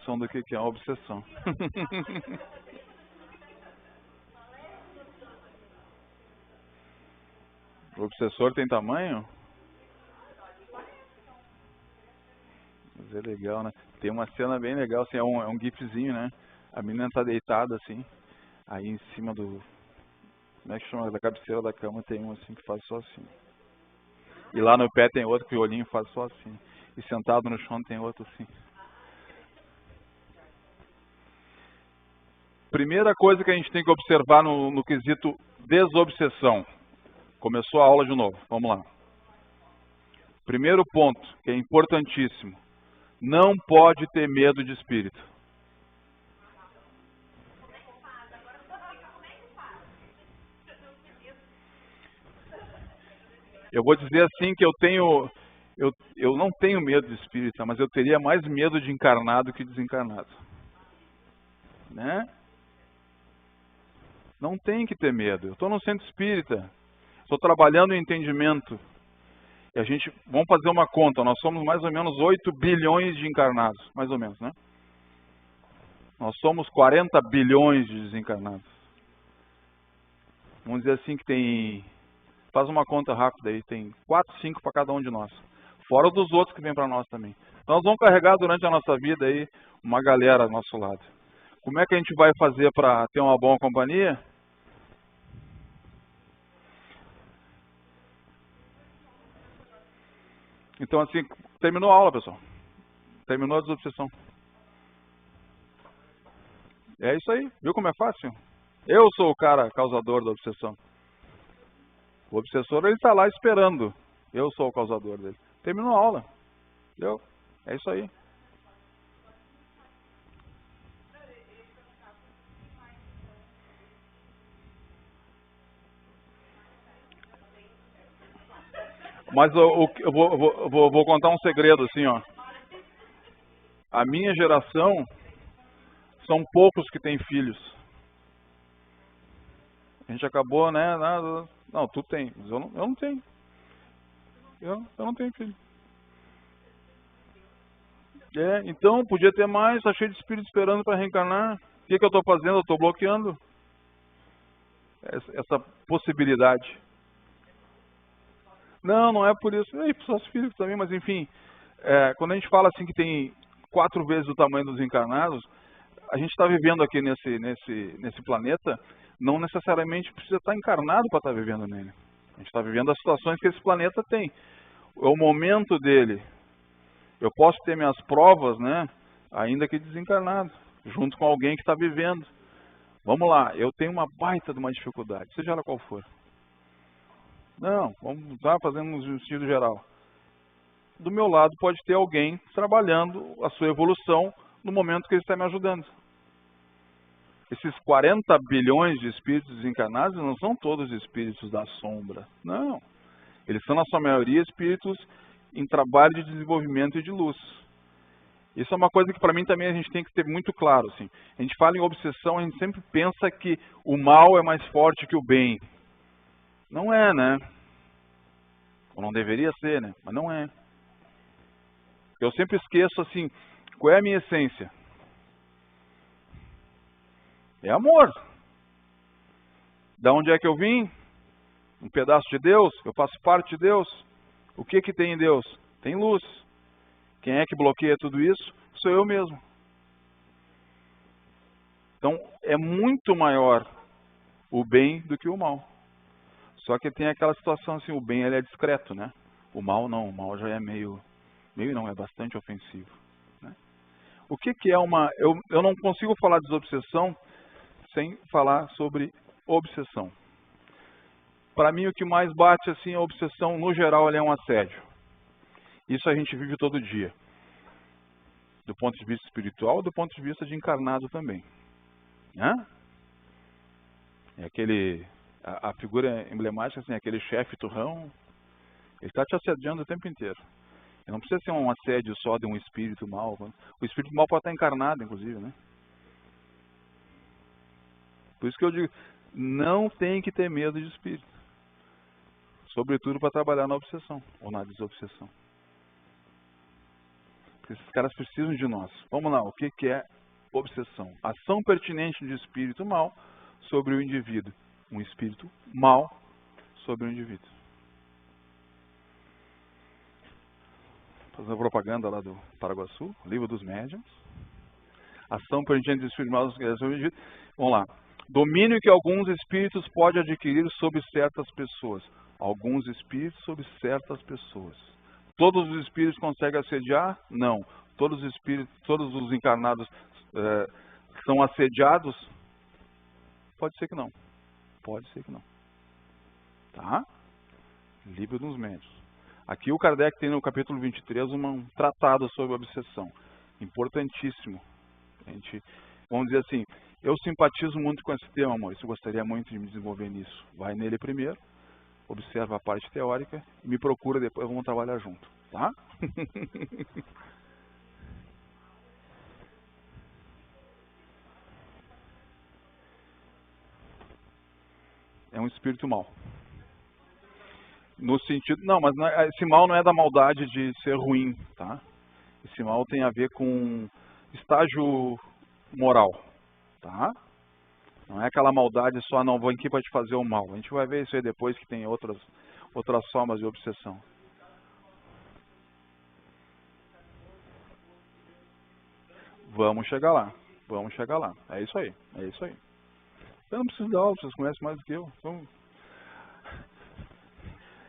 noção do que é uma obsessão. O obsessor tem tamanho? Mas é legal, né? Tem uma cena bem legal, assim, é um gifzinho, né? A menina tá deitada, assim, aí em cima do... Como é que chama? Da cabeceira da cama tem um, assim, que faz só assim. E lá no pé tem outro que o olhinho faz só assim. E sentado no chão tem outro assim. Primeira coisa que a gente tem que observar no quesito desobsessão. Começou a aula de novo, vamos lá. Primeiro ponto, que é importantíssimo. Não pode ter medo de espírito. Eu vou dizer assim que eu não tenho medo de espírita, mas eu teria mais medo de encarnado que desencarnado. Né? Não tem que ter medo. Eu estou no centro espírita. Estou trabalhando em entendimento. E a gente, vamos fazer uma conta, nós somos mais ou menos 8 bilhões de encarnados, mais ou menos, né? Nós somos 40 bilhões de desencarnados. Vamos dizer assim que tem, faz uma conta rápida aí, tem 4, 5 para cada um de nós. Fora dos outros que vêm para nós também. Então nós vamos carregar durante a nossa vida aí uma galera ao nosso lado. Como é que a gente vai fazer para ter uma boa companhia? Então assim, terminou a aula, pessoal. Terminou a desobsessão. É isso aí, viu como é fácil? Eu sou o cara causador da obsessão. O obsessor, ele está lá esperando. Eu sou o causador dele. Terminou a aula. Entendeu? É isso aí. Mas eu vou contar um segredo assim, ó. A minha geração são poucos que têm filhos. A gente acabou, né? Não, tu tem, mas eu não tenho. Eu não tenho filho. Então, podia ter mais, tá cheio de espírito esperando para reencarnar. O que eu estou fazendo? Eu estou bloqueando essa possibilidade. Não é por isso. E para os seus filhos também, mas enfim, quando a gente fala assim que tem 4 vezes o tamanho dos encarnados, a gente está vivendo aqui nesse planeta, não necessariamente precisa estar encarnado para estar vivendo nele. A gente está vivendo as situações que esse planeta tem. É o momento dele. Eu posso ter minhas provas, né? Ainda que desencarnado, junto com alguém que está vivendo. Vamos lá, eu tenho uma baita de uma dificuldade, seja ela qual for. Não, vamos estar fazendo um sentido geral. Do meu lado pode ter alguém trabalhando a sua evolução no momento que ele está me ajudando. Esses 40 bilhões de espíritos desencarnados não são todos espíritos da sombra. Não. Eles são, na sua maioria, espíritos em trabalho de desenvolvimento e de luz. Isso é uma coisa que para mim também a gente tem que ter muito claro. Assim. A gente fala em obsessão, a gente sempre pensa que o mal é mais forte que o bem. Não é, né? Ou não deveria ser, né? Mas não é. Eu sempre esqueço assim, qual é a minha essência? É amor. Da onde é que eu vim? Um pedaço de Deus? Eu faço parte de Deus? O que tem em Deus? Tem luz. Quem é que bloqueia tudo isso? Sou eu mesmo. Então, é muito maior o bem do que o mal. Só que tem aquela situação assim, o bem ele é discreto, né? O mal não, o mal já é meio não, é bastante ofensivo. Né? O que é uma... Eu não consigo falar de desobsessão sem falar sobre obsessão. Para mim, o que mais bate assim, a obsessão, no geral, ela é um assédio. Isso a gente vive todo dia. Do ponto de vista espiritual, do ponto de vista de encarnado também. Né? É a figura emblemática, assim, aquele chefe turrão, ele está te assediando o tempo inteiro. Não precisa ser um assédio só de um espírito mal. O espírito mal pode estar encarnado, inclusive, né? Por isso que eu digo, não tem que ter medo de espírito. Sobretudo para trabalhar na obsessão, ou na desobsessão. Esses caras precisam de nós. Vamos lá, o que é obsessão? Ação pertinente de espírito mal sobre o indivíduo. Um espírito mal sobre o indivíduo. Fazendo a propaganda lá do Paraguaçu, Livro dos Médiuns. Ação pertinente de espírito mal sobre o indivíduo. Vamos lá. Domínio que alguns espíritos podem adquirir sobre certas pessoas. Alguns espíritos sobre certas pessoas. Todos os espíritos conseguem assediar? Não. Todos os espíritos, todos os encarnados são assediados? Pode ser que não. Pode ser que não. Tá? Livro dos Médiuns. Aqui o Kardec tem no capítulo 23 um tratado sobre obsessão. Importantíssimo. A gente, vamos dizer assim, eu simpatizo muito com esse tema, amor. Eu gostaria muito de me desenvolver nisso. Vai nele primeiro, observa a parte teórica e me procura depois, vamos trabalhar junto, tá? É um espírito mau. No sentido, não, mas esse mal não é da maldade de ser ruim, tá? Esse mal tem a ver com estágio moral, tá? Não é aquela maldade só, não, vou aqui para te fazer o mal. A gente vai ver isso aí depois, que tem outras formas de obsessão. Vamos chegar lá. Vamos chegar lá. É isso aí. É isso aí. Eu não preciso dar aula, vocês conhecem mais do que eu. Então...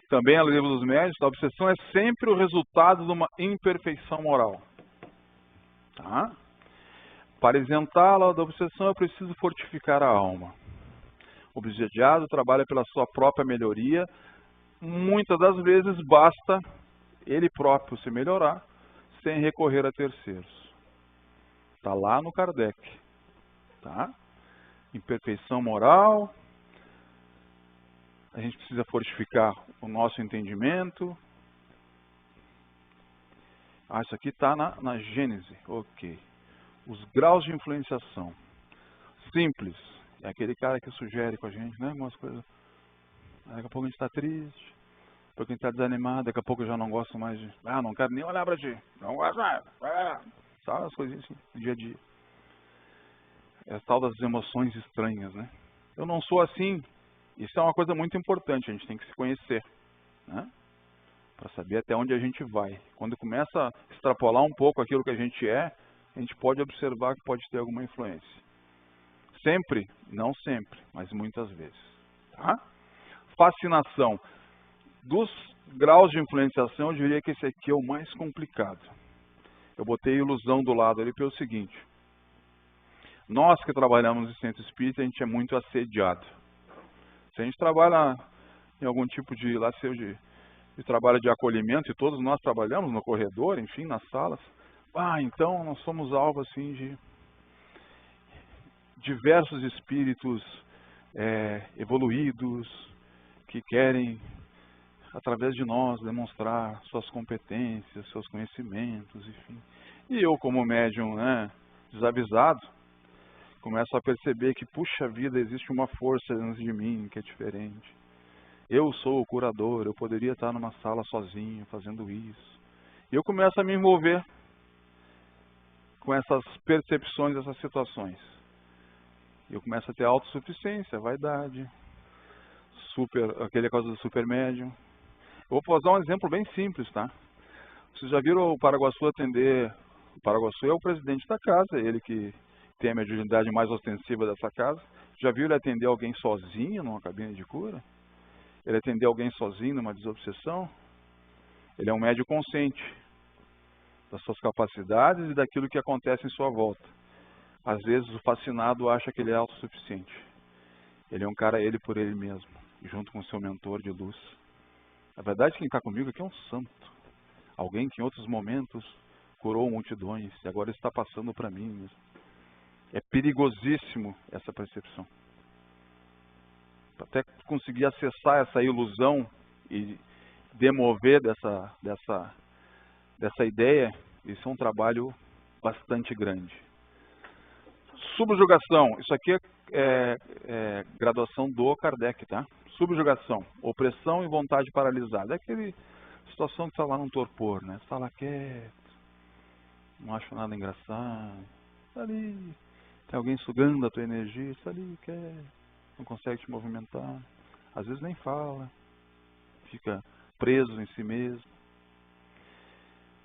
Também a Livro dos Médiuns, a obsessão é sempre o resultado de uma imperfeição moral. Tá? Para isentá-la da obsessão é preciso fortificar a alma. O obsediado trabalha pela sua própria melhoria. Muitas das vezes basta ele próprio se melhorar sem recorrer a terceiros. Está lá no Kardec. Tá? Imperfeição moral. A gente precisa fortificar o nosso entendimento. Ah, isso aqui está na Gênese. Ok. Os graus de influenciação. Simples. É aquele cara que sugere com a gente, né? Umas coisas. Daqui a pouco a gente está triste. Daqui a pouco a gente está desanimado. Daqui a pouco eu já não gosto mais de... Ah, não quero nem olhar para ti. Não gosto mais. Sabe as coisinhas assim, do dia a dia. É a tal das emoções estranhas, né? Eu não sou assim. Isso é uma coisa muito importante. A gente tem que se conhecer, né? Para saber até onde a gente vai. Quando começa a extrapolar um pouco aquilo que a gente pode observar que pode ter alguma influência. Sempre? Não sempre, mas muitas vezes. Tá? Fascinação. Dos graus de influenciação, eu diria que esse aqui é o mais complicado. Eu botei ilusão do lado ali pelo seguinte. Nós que trabalhamos em centro espírita, a gente é muito assediado. Se a gente trabalha em algum tipo de trabalho de acolhimento, e todos nós trabalhamos no corredor, enfim, nas salas, então nós somos alvo assim de diversos espíritos evoluídos que querem, através de nós, demonstrar suas competências, seus conhecimentos, enfim. E eu, como médium, né, desavisado, começo a perceber que, puxa vida, existe uma força dentro de mim que é diferente. Eu sou o curador, eu poderia estar numa sala sozinho fazendo isso. E eu começo a me envolver com essas percepções, essas situações. Eu começo a ter autossuficiência, vaidade, aquele coisa do super médium. Eu vou usar um exemplo bem simples, tá? Vocês já viram o Paraguaçu atender? O Paraguaçu é o presidente da casa, ele que tem a mediunidade mais ostensiva dessa casa. Já viu ele atender alguém sozinho numa cabine de cura? Ele atender alguém sozinho numa desobsessão? Ele é um médium consciente das suas capacidades e daquilo que acontece em sua volta. Às vezes o fascinado acha que ele é autossuficiente. Ele é um cara, ele por ele mesmo, junto com o seu mentor de luz. Na verdade, quem está comigo aqui é um santo. Alguém que em outros momentos curou multidões e agora está passando para mim mesmo. É perigosíssimo essa percepção. Até conseguir acessar essa ilusão e demover dessa ideia, isso é um trabalho bastante grande. Subjugação. Isso aqui é graduação do Kardec, tá? Subjugação. Opressão e vontade paralisada. É aquela situação que está lá num torpor, né? Está lá quieto. não acho nada engraçado. Está ali, tem alguém sugando a tua energia, está ali, quer, não consegue te movimentar. Às vezes nem fala, fica preso em si mesmo.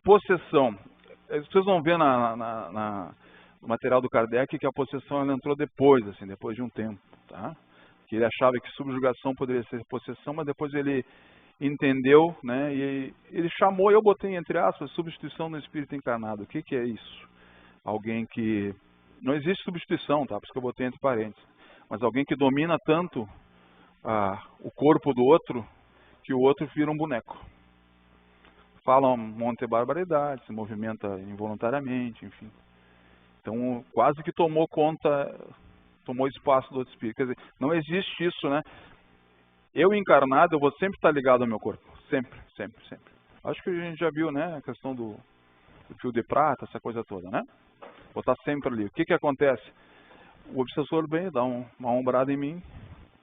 Possessão. Vocês vão ver no material do Kardec que a possessão ela entrou depois, assim, depois de um tempo, tá? Que ele achava que subjugação poderia ser possessão, mas depois ele entendeu, né? E ele chamou, eu botei entre aspas, substituição do espírito encarnado. O que que é isso? Alguém que não existe substituição, tá? Por isso que eu botei entre parênteses. Mas alguém que domina tanto o corpo do outro que o outro vira um boneco. Fala um monte de barbaridade, se movimenta involuntariamente, enfim. Então, quase que tomou conta, tomou espaço do outro espírito. Quer dizer, não existe isso, né? Eu encarnado, eu vou sempre estar ligado ao meu corpo. Sempre, sempre, sempre. Acho que a gente já viu, né? A questão do fio de prata, essa coisa toda, né? Vou estar sempre ali. O que que acontece? O obsessor vem, dá uma ombrada em mim,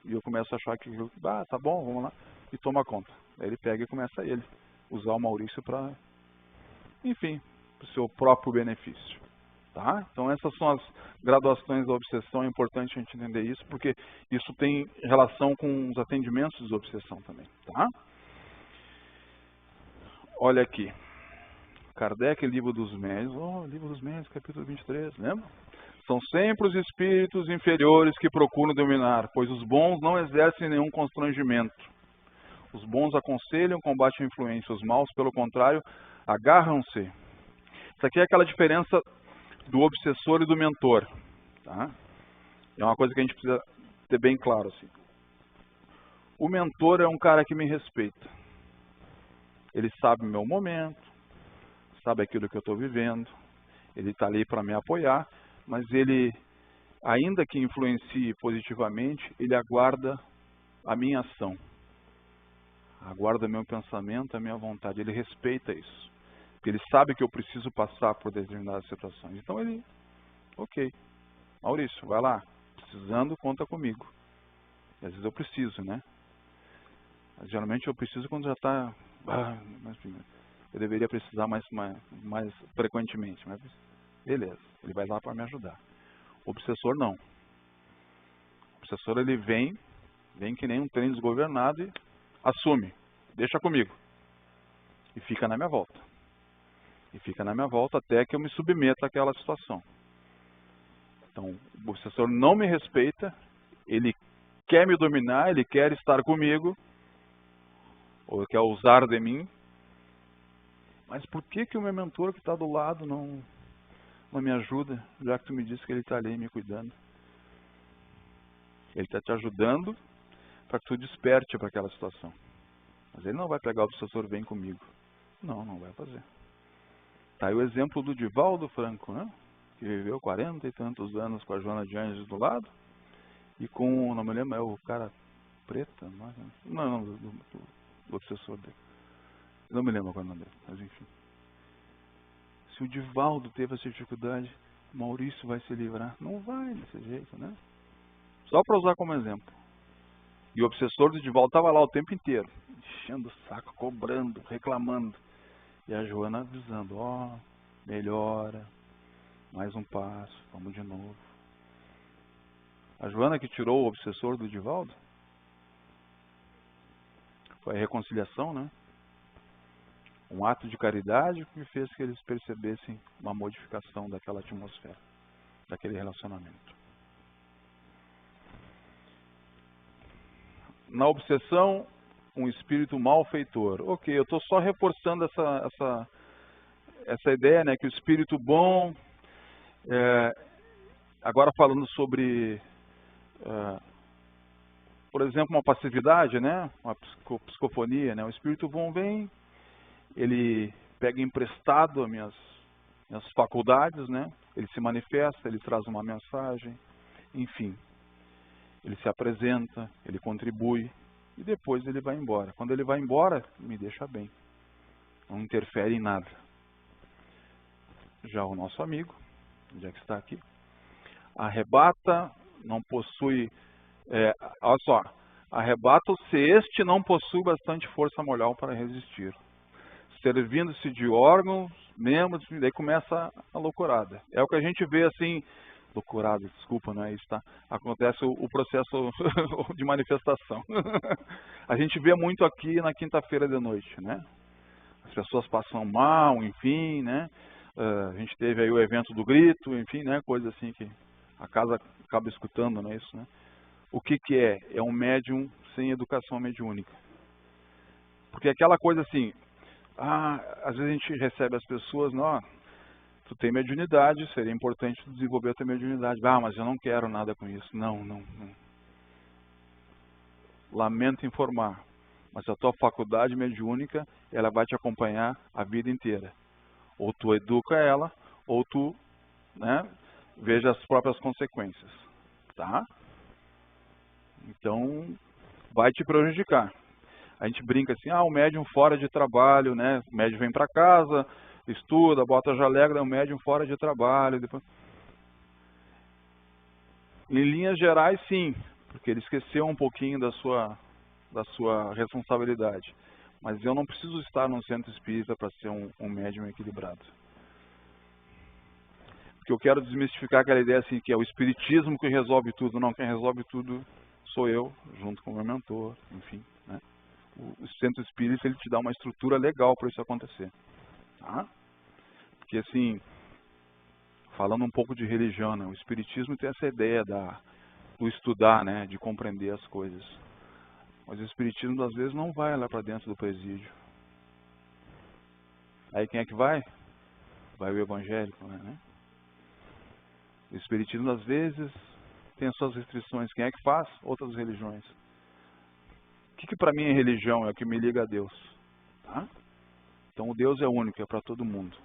e eu começo a achar que, tá bom, vamos lá, e toma conta. Aí ele pega e começa ele usar o Maurício para, enfim, para o seu próprio benefício. Tá? Então essas são as graduações da obsessão, é importante a gente entender isso, porque isso tem relação com os atendimentos de obsessão também. Tá? Olha aqui, Kardec, Livro dos Médiuns, Livro dos Médiuns, capítulo 23, lembra? São sempre os espíritos inferiores que procuram dominar, pois os bons não exercem nenhum constrangimento. Os bons aconselham, combatem a influência. Os maus, pelo contrário, agarram-se. Isso aqui é aquela diferença do obsessor e do mentor. Tá? É uma coisa que a gente precisa ter bem claro. Assim. O mentor é um cara que me respeita. Ele sabe o meu momento, sabe aquilo que eu estou vivendo. Ele está ali para me apoiar, mas ele, ainda que influencie positivamente, ele aguarda a minha ação. Aguarda meu pensamento, a minha vontade. Ele respeita isso. Porque ele sabe que eu preciso passar por determinadas situações. Então ele, ok, Maurício, vai lá. Precisando, conta comigo. E às vezes eu preciso, né? Mas, geralmente eu preciso quando já está... eu deveria precisar mais frequentemente. Mas beleza, ele vai lá para me ajudar. O obsessor não. O obsessor ele vem que nem um trem desgovernado e assume, deixa comigo. E fica na minha volta. E fica na minha volta até que eu me submeta àquela situação. Então, o obsessor não me respeita, ele quer me dominar, ele quer estar comigo, ou quer usar de mim. Mas por que que o meu mentor que está do lado não me ajuda, já que tu me disse que ele está ali me cuidando? Ele está te ajudando para que tu desperte para aquela situação. Mas ele não vai pegar o obsessor, vem comigo. Não vai fazer. Tá aí o exemplo do Divaldo Franco, né? Que viveu 40 e tantos anos com a Joana de Anjos do lado. E com, não me lembro, é o cara preta? Não, do obsessor dele. Não me lembro qual é o nome dele, mas enfim. Se o Divaldo teve essa dificuldade, o Maurício vai se livrar. Não vai desse jeito, né? Só para usar como exemplo. E o obsessor do Divaldo estava lá o tempo inteiro, enchendo o saco, cobrando, reclamando. E a Joana avisando, melhora, mais um passo, vamos de novo. A Joana que tirou o obsessor do Divaldo, foi a reconciliação, né? Um ato de caridade que fez que eles percebessem uma modificação daquela atmosfera, daquele relacionamento. Na obsessão, um espírito malfeitor. Ok, eu estou só reforçando essa ideia, né, que o espírito bom, agora falando sobre, por exemplo, uma passividade, né, uma psicofonia, né, o espírito bom vem, ele pega emprestado as minhas faculdades, né, ele se manifesta, ele traz uma mensagem, enfim. Ele se apresenta, ele contribui e depois ele vai embora. Quando ele vai embora, me deixa bem. Não interfere em nada. Já o nosso amigo, onde é que está aqui? Arrebata, não possui... olha só. Arrebata se este não possui bastante força moral para resistir. Servindo-se de órgãos membros, daí começa a loucurada. É o que a gente vê assim, loucurada, desculpa, não é isso, tá? Acontece o processo de manifestação. A gente vê muito aqui na quinta-feira de noite, né? As pessoas passam mal, enfim, né? A gente teve aí o evento do grito, enfim, né? Coisa assim que a casa acaba escutando, não é isso, né? O que que é? É um médium sem educação mediúnica. Porque aquela coisa assim, às vezes a gente recebe as pessoas, não, tu tem mediunidade, seria importante desenvolver a tua mediunidade. Mas eu não quero nada com isso. Não, não, não. Lamento informar, mas a tua faculdade mediúnica, ela vai te acompanhar a vida inteira. Ou tu educa ela, ou tu, né, veja as próprias consequências, tá? Então, vai te prejudicar. A gente brinca assim, o médium fora de trabalho, né? O médium vem para casa, estuda, bota a jaleca, é um médium fora de trabalho. Depois... Em linhas gerais, sim, porque ele esqueceu um pouquinho da sua responsabilidade. Mas eu não preciso estar num centro espírita para ser um médium equilibrado. Porque eu quero desmistificar aquela ideia assim, que é o espiritismo que resolve tudo. Não, quem resolve tudo sou eu, junto com o meu mentor, enfim, né? O centro espírita, ele te dá uma estrutura legal para isso acontecer, tá? Porque assim, falando um pouco de religião, né? O espiritismo tem essa ideia do estudar, né? De compreender as coisas. Mas o espiritismo às vezes não vai lá para dentro do presídio. Aí quem é que vai? Vai o evangélico, né? O espiritismo às vezes tem as suas restrições. Quem é que faz? Outras religiões. O que para mim é religião? É o que me liga a Deus, tá? Então o Deus é único, é para todo mundo.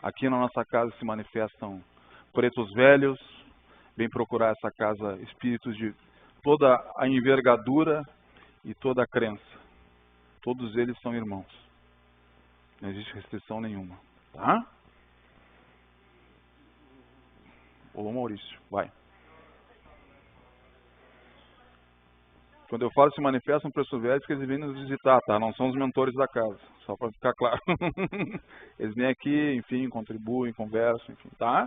Aqui na nossa casa se manifestam pretos velhos, vem procurar essa casa espíritos de toda a envergadura e toda a crença. Todos eles são irmãos. Não existe restrição nenhuma, tá? Ô Maurício, vai. Quando eu falo se manifestam pretos velhos, que eles vêm nos visitar, tá? Não são os mentores da casa, só para ficar claro. Eles vêm aqui, enfim, contribuem, conversam, enfim, tá?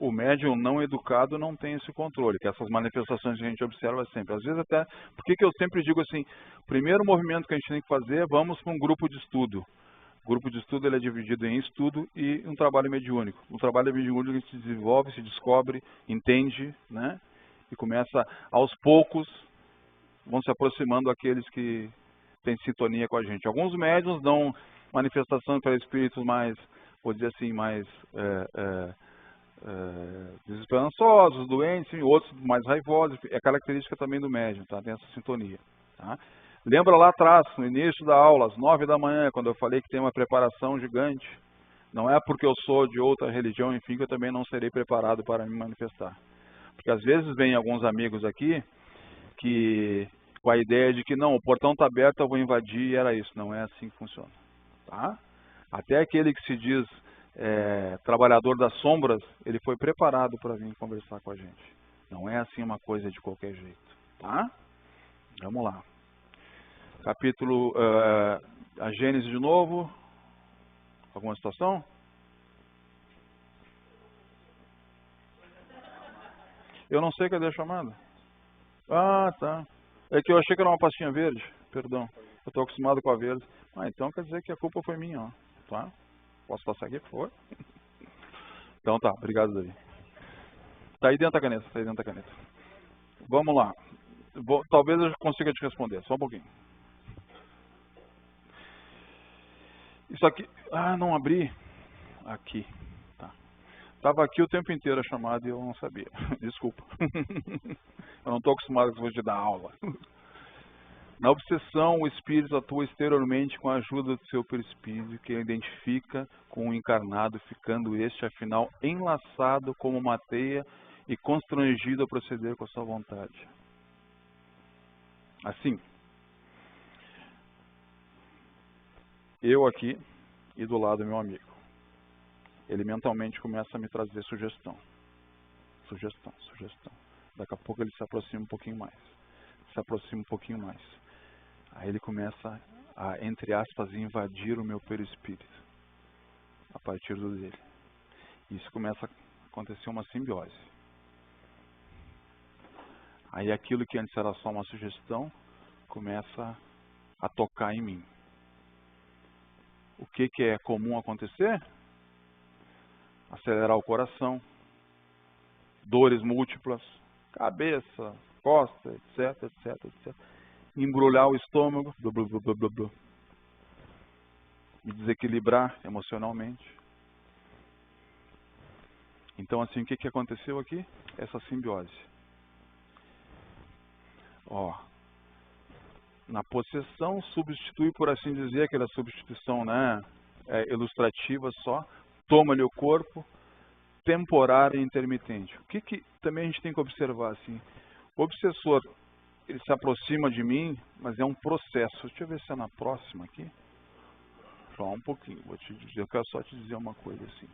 O médium não educado não tem esse controle, que essas manifestações que a gente observa sempre. Às vezes até, por que eu sempre digo assim, o primeiro movimento que a gente tem que fazer é vamos para um grupo de estudo. O grupo de estudo ele é dividido em estudo e um trabalho mediúnico. No trabalho mediúnico a gente se desenvolve, se descobre, entende, né? E começa aos poucos, vão se aproximando aqueles que têm sintonia com a gente. Alguns médiuns dão manifestação para espíritos mais, vou dizer assim, mais desesperançosos, doentes, outros mais raivosos. É característica também do médium, tá? Tem essa sintonia, tá? Lembra lá atrás, no início da aula, às 9 da manhã, quando eu falei que tem uma preparação gigante? Não é porque eu sou de outra religião, enfim, que eu também não serei preparado para me manifestar. Porque às vezes vem alguns amigos aqui que com a ideia de que não, o portão está aberto, eu vou invadir, e era isso. Não é assim que funciona, tá? Até aquele que se diz trabalhador das sombras, ele foi preparado para vir conversar com a gente. Não é assim uma coisa de qualquer jeito, tá? Vamos lá. Capítulo, a Gênesis de novo. Alguma situação? Eu não sei cadê a chamada. Tá. É que eu achei que era uma pastinha verde. Perdão. Eu estou acostumado com a verde. Então quer dizer que a culpa foi minha, ó. Tá? Posso passar aqui, por favor? Então tá, obrigado, Davi. Tá aí dentro da caneta, tá aí dentro da caneta. Vamos lá. Talvez eu consiga te responder, só um pouquinho. Isso aqui... não abri. Aqui. Tá. Tava aqui o tempo inteiro a chamada e eu não sabia. Desculpa. Eu não estou acostumado com de dar aula. Na obsessão, o espírito atua exteriormente com a ajuda do seu perispírito, que identifica com o encarnado, ficando este, afinal, enlaçado como uma teia e constrangido a proceder com a sua vontade. Assim, eu aqui e do lado meu amigo. Ele mentalmente começa a me trazer sugestão. Sugestão, sugestão. Daqui a pouco ele se aproxima um pouquinho mais. Se aproxima um pouquinho mais. Aí ele começa a, entre aspas, invadir o meu perispírito a partir do dele. Isso começa a acontecer uma simbiose. Aí aquilo que antes era só uma sugestão começa a tocar em mim. O que é comum acontecer? Acelerar o coração, dores múltiplas, cabeça, costa, etc, etc, etc. Embrulhar o estômago, blá, blá, blá, blá, blá. Me desequilibrar emocionalmente. Então, assim, o que aconteceu aqui? Essa simbiose. Ó, na possessão, substitui, por assim dizer, aquela substituição, né, ilustrativa só, toma-lhe o corpo, temporária e intermitente. O que também a gente tem que observar, assim, o obsessor, ele se aproxima de mim, mas é um processo. Deixa eu ver se é na próxima aqui. Só um pouquinho, vou te dizer, eu quero só te dizer uma coisa assim.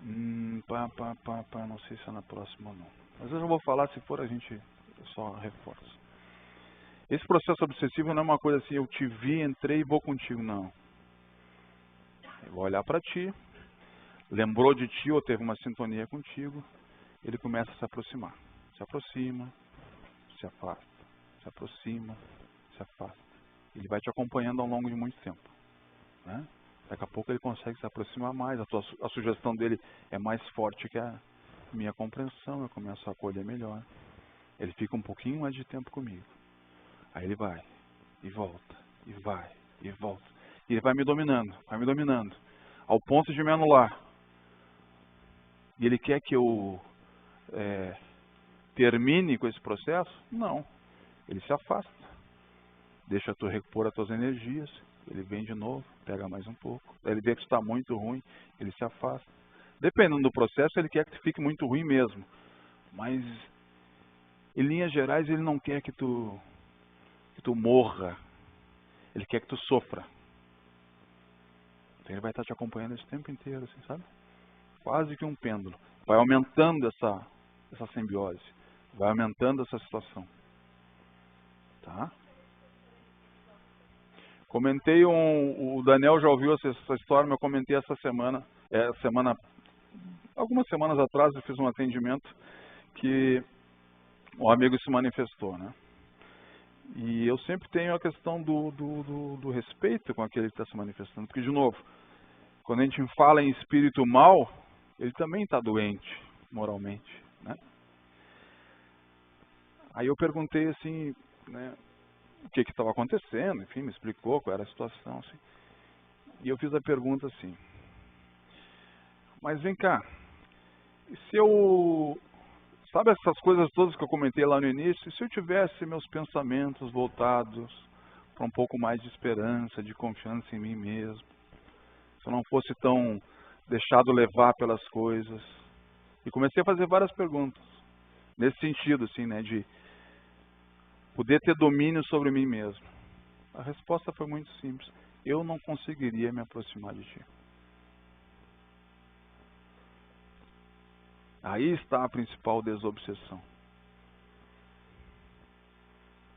Não sei se é na próxima ou não. Mas eu já vou falar, se for a gente só reforça. Esse processo obsessivo não é uma coisa assim, eu te vi, entrei e vou contigo, não. Eu vou olhar para ti, lembrou de ti ou teve uma sintonia contigo, ele começa a se aproximar. Se aproxima, se afasta, se aproxima, se afasta. Ele vai te acompanhando ao longo de muito tempo, né? Daqui a pouco ele consegue se aproximar mais, a sugestão dele é mais forte que a minha compreensão, eu começo a acolher melhor. Ele fica um pouquinho mais de tempo comigo. Aí ele vai, e volta, e vai, e volta. E ele vai me dominando, ao ponto de me anular. E ele quer que eu termine com esse processo? Não. Ele se afasta, deixa tu repor as tuas energias, ele vem de novo, pega mais um pouco. Ele vê que está muito ruim, ele se afasta. Dependendo do processo, ele quer que tu fique muito ruim mesmo. Mas, em linhas gerais, ele não quer que tu morra. Ele quer que tu sofra. Então ele vai estar te acompanhando esse tempo inteiro, assim, sabe? Quase que um pêndulo. Vai aumentando essa simbiose. Vai aumentando essa situação. Tá? Comentei, o Daniel já ouviu essa história, mas eu comentei essa semana, algumas semanas atrás eu fiz um atendimento que um amigo se manifestou, né? E eu sempre tenho a questão do respeito com aquele que está se manifestando. Porque, de novo, quando a gente fala em espírito mal, ele também está doente, moralmente, né? Aí eu perguntei assim, né, o que estava acontecendo, enfim, me explicou qual era a situação, assim. E eu fiz a pergunta assim, mas vem cá, e se eu... Sabe essas coisas todas que eu comentei lá no início? E se eu tivesse meus pensamentos voltados para um pouco mais de esperança, de confiança em mim mesmo? Se eu não fosse tão deixado levar pelas coisas? E comecei a fazer várias perguntas. Nesse sentido, assim, né? De poder ter domínio sobre mim mesmo. A resposta foi muito simples. Eu não conseguiria me aproximar de ti. Aí está a principal desobsessão.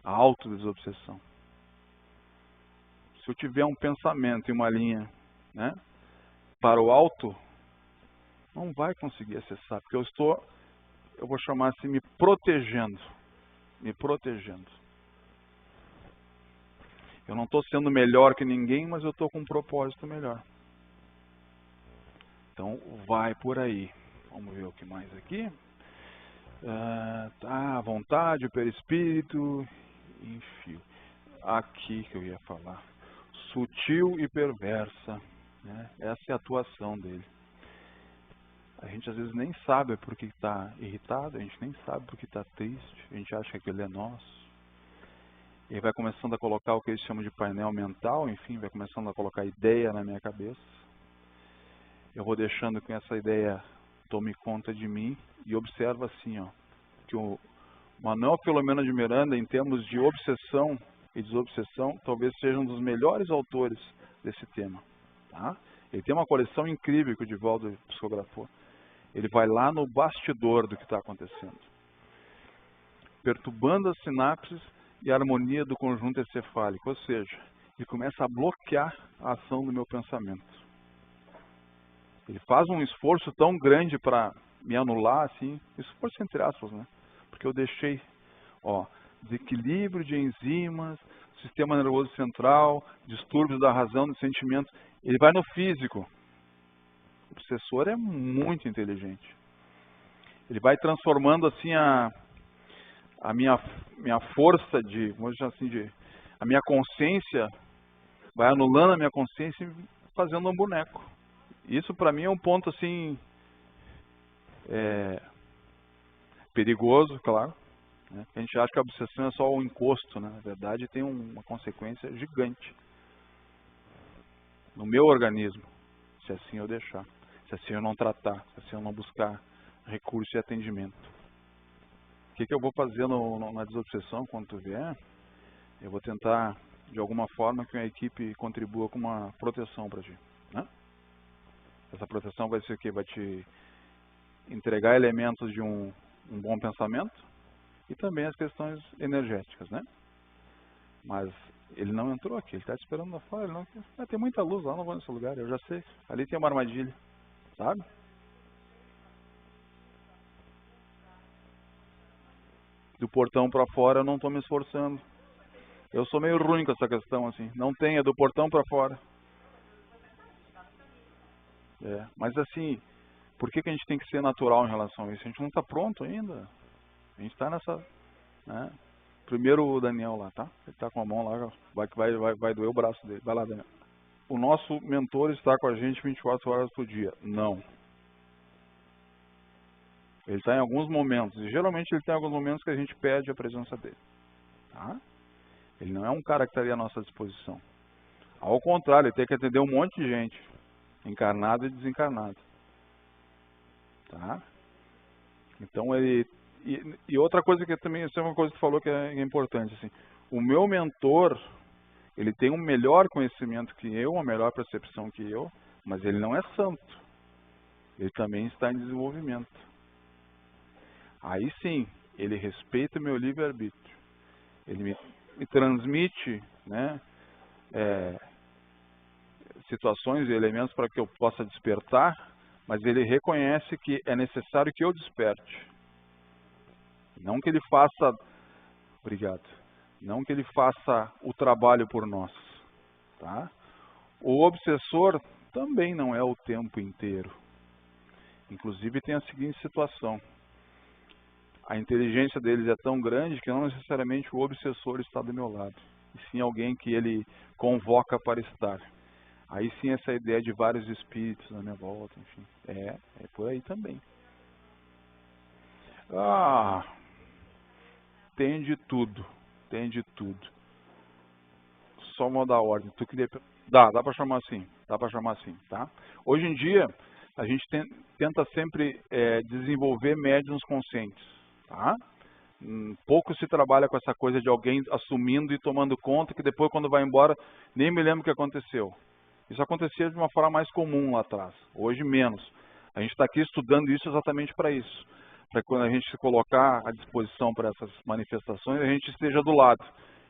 A autodesobsessão. Se eu tiver um pensamento e uma linha, né, para o alto, não vai conseguir acessar, porque eu vou chamar assim, me protegendo. Me protegendo. Eu não estou sendo melhor que ninguém, mas eu estou com um propósito melhor. Então, vai por aí. Vamos ver o que mais aqui. Tá, vontade, o perispírito, enfim. Aqui que eu ia falar. Sutil e perversa. Né? Essa é a atuação dele. A gente às vezes nem sabe por que está irritado, a gente nem sabe por que está triste, a gente acha que aquele é nosso. E aí vai começando a colocar o que eles chamam de painel mental, enfim, vai começando a colocar ideia na minha cabeça. Eu vou deixando que essa ideia tome conta de mim e observa assim, ó, que o Manuel Filomeno de Miranda, em termos de obsessão e desobsessão, talvez seja um dos melhores autores desse tema. Tá? Ele tem uma coleção incrível que o Divaldo psicografou. Ele vai lá no bastidor do que está acontecendo, perturbando as sinapses e a harmonia do conjunto encefálico, ou seja, ele começa a bloquear a ação do meu pensamento. Ele faz um esforço tão grande para me anular, assim, esforço entre aspas, né? Porque eu deixei, ó, desequilíbrio de enzimas, sistema nervoso central, distúrbios da razão, dos sentimentos. Ele vai no físico. O obsessor é muito inteligente. Ele vai transformando assim a minha força de, vamos dizer assim, a minha consciência, vai anulando a minha consciência e fazendo um boneco. Isso para mim é um ponto assim perigoso, claro. Né? A gente acha que a obsessão é só um encosto, né? Na verdade tem uma consequência gigante no meu organismo, se assim eu deixar, se assim eu não tratar, se assim eu não buscar recurso e atendimento. O que eu vou fazer na desobsessão quando tu vier? Eu vou tentar, de alguma forma, que a equipe contribua com uma proteção para ti. Né? Essa proteção vai ser o quê? Vai te entregar elementos de um bom pensamento e também as questões energéticas, né? Mas ele não entrou aqui, ele está esperando lá fora. Ele não... tem muita luz lá, não vou nesse lugar, eu já sei. Ali tem uma armadilha, sabe? Do portão para fora eu não estou me esforçando. Eu sou meio ruim com essa questão, assim. Não tem, é do portão para fora. Mas assim, por que a gente tem que ser natural em relação a isso? A gente não está pronto ainda. A gente está nessa... Né? Primeiro o Daniel lá, tá? Ele está com a mão lá, vai doer o braço dele. Vai lá, Daniel. O nosso mentor está com a gente 24 horas por dia. Não. Ele está em alguns momentos, e geralmente ele tem alguns momentos que a gente pede a presença dele. Tá? Ele não é um cara que estaria à nossa disposição. Ao contrário, ele tem que atender um monte de gente, encarnado e desencarnado. Tá? Então ele... E outra coisa que também, isso é uma coisa que falou que é importante, assim, o meu mentor, ele tem um melhor conhecimento que eu, uma melhor percepção que eu, mas ele não é santo. Ele também está em desenvolvimento. Aí sim, ele respeita o meu livre-arbítrio. Ele me transmite, né, situações e elementos para que eu possa despertar, mas ele reconhece que é necessário que eu desperte. Não que ele faça, obrigado, não que ele faça o trabalho por nós. Tá? O obsessor também não é o tempo inteiro. Inclusive tem a seguinte situação. A inteligência deles é tão grande que não necessariamente o obsessor está do meu lado, e sim alguém que ele convoca para estar. Aí sim essa ideia de vários espíritos na minha volta, enfim, é por aí também. Tem de tudo, tem de tudo. Só mudar a ordem. Dá para chamar assim, tá? Hoje em dia, a gente tenta sempre desenvolver médiuns conscientes, tá? Pouco se trabalha com essa coisa de alguém assumindo e tomando conta, que depois quando vai embora, nem me lembro o que aconteceu. Isso acontecia de uma forma mais comum lá atrás, hoje menos. A gente está aqui estudando isso exatamente para isso. Para quando a gente se colocar à disposição para essas manifestações, a gente esteja do lado.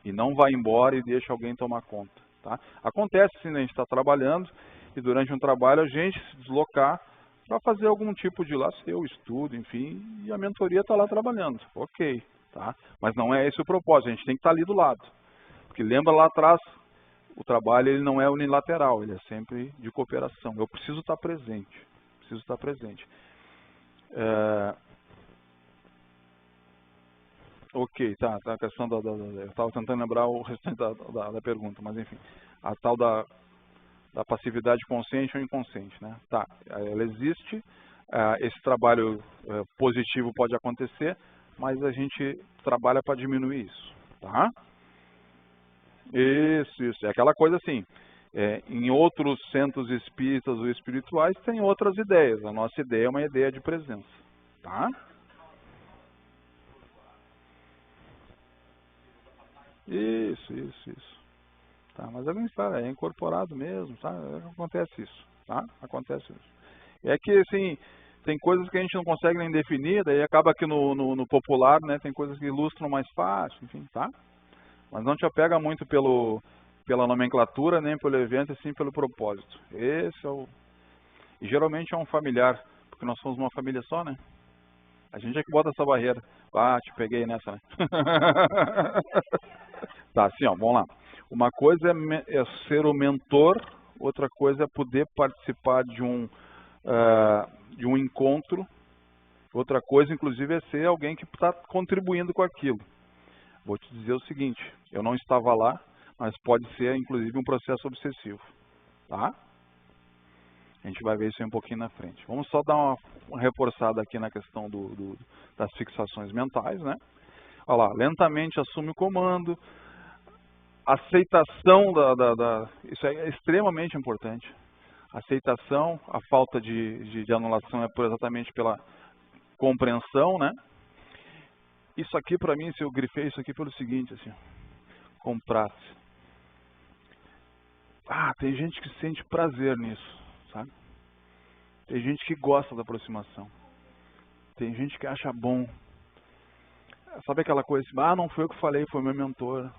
E não vá embora e deixe alguém tomar conta. Tá? Acontece sim, né? A gente está trabalhando e durante um trabalho a gente se deslocar para fazer algum tipo de seu estudo, enfim, e a mentoria está lá trabalhando. Ok, tá? Mas não é esse o propósito, a gente tem que estar ali do lado. Porque lembra lá atrás, o trabalho ele não é unilateral, ele é sempre de cooperação. Eu preciso estar presente, Ok, tá, a questão eu estava tentando lembrar o restante da pergunta, mas enfim, a tal da passividade consciente ou inconsciente, né? Tá, ela existe, esse trabalho positivo pode acontecer, mas a gente trabalha para diminuir isso, tá? Isso, é aquela coisa assim, em outros centros espíritas ou espirituais tem outras ideias, a nossa ideia é uma ideia de presença, tá? Isso. Tá, mas é bem-estar, é incorporado mesmo, tá? Acontece isso, tá? Acontece isso. É que, assim, tem coisas que a gente não consegue nem definir, daí acaba que no popular, né, tem coisas que ilustram mais fácil, enfim, tá? Mas não te apega muito pela nomenclatura, nem pelo evento, e sim pelo propósito. Esse é o... E geralmente é um familiar, porque nós somos uma família só, né? A gente é que bota essa barreira. Ah, te peguei nessa, né? Tá, assim, ó, vamos lá. Uma coisa é ser o mentor, outra coisa é poder participar de um encontro, outra coisa, inclusive, é ser alguém que está contribuindo com aquilo. Vou te dizer o seguinte, eu não estava lá, mas pode ser, inclusive, um processo obsessivo, tá? A gente vai ver isso aí um pouquinho na frente. Vamos só dar uma reforçada aqui na questão das fixações mentais, né? Olha lá, lentamente assume o comando, aceitação isso é extremamente importante. Aceitação, a falta de anulação é exatamente pela compreensão, né? Isso aqui para mim, se eu grifei isso aqui pelo seguinte, assim, comprar-se. Ah, tem gente que sente prazer nisso, sabe? Tem gente que gosta da aproximação. Tem gente que acha bom. Sabe aquela coisa assim, ah, não foi eu que falei, foi meu mentor.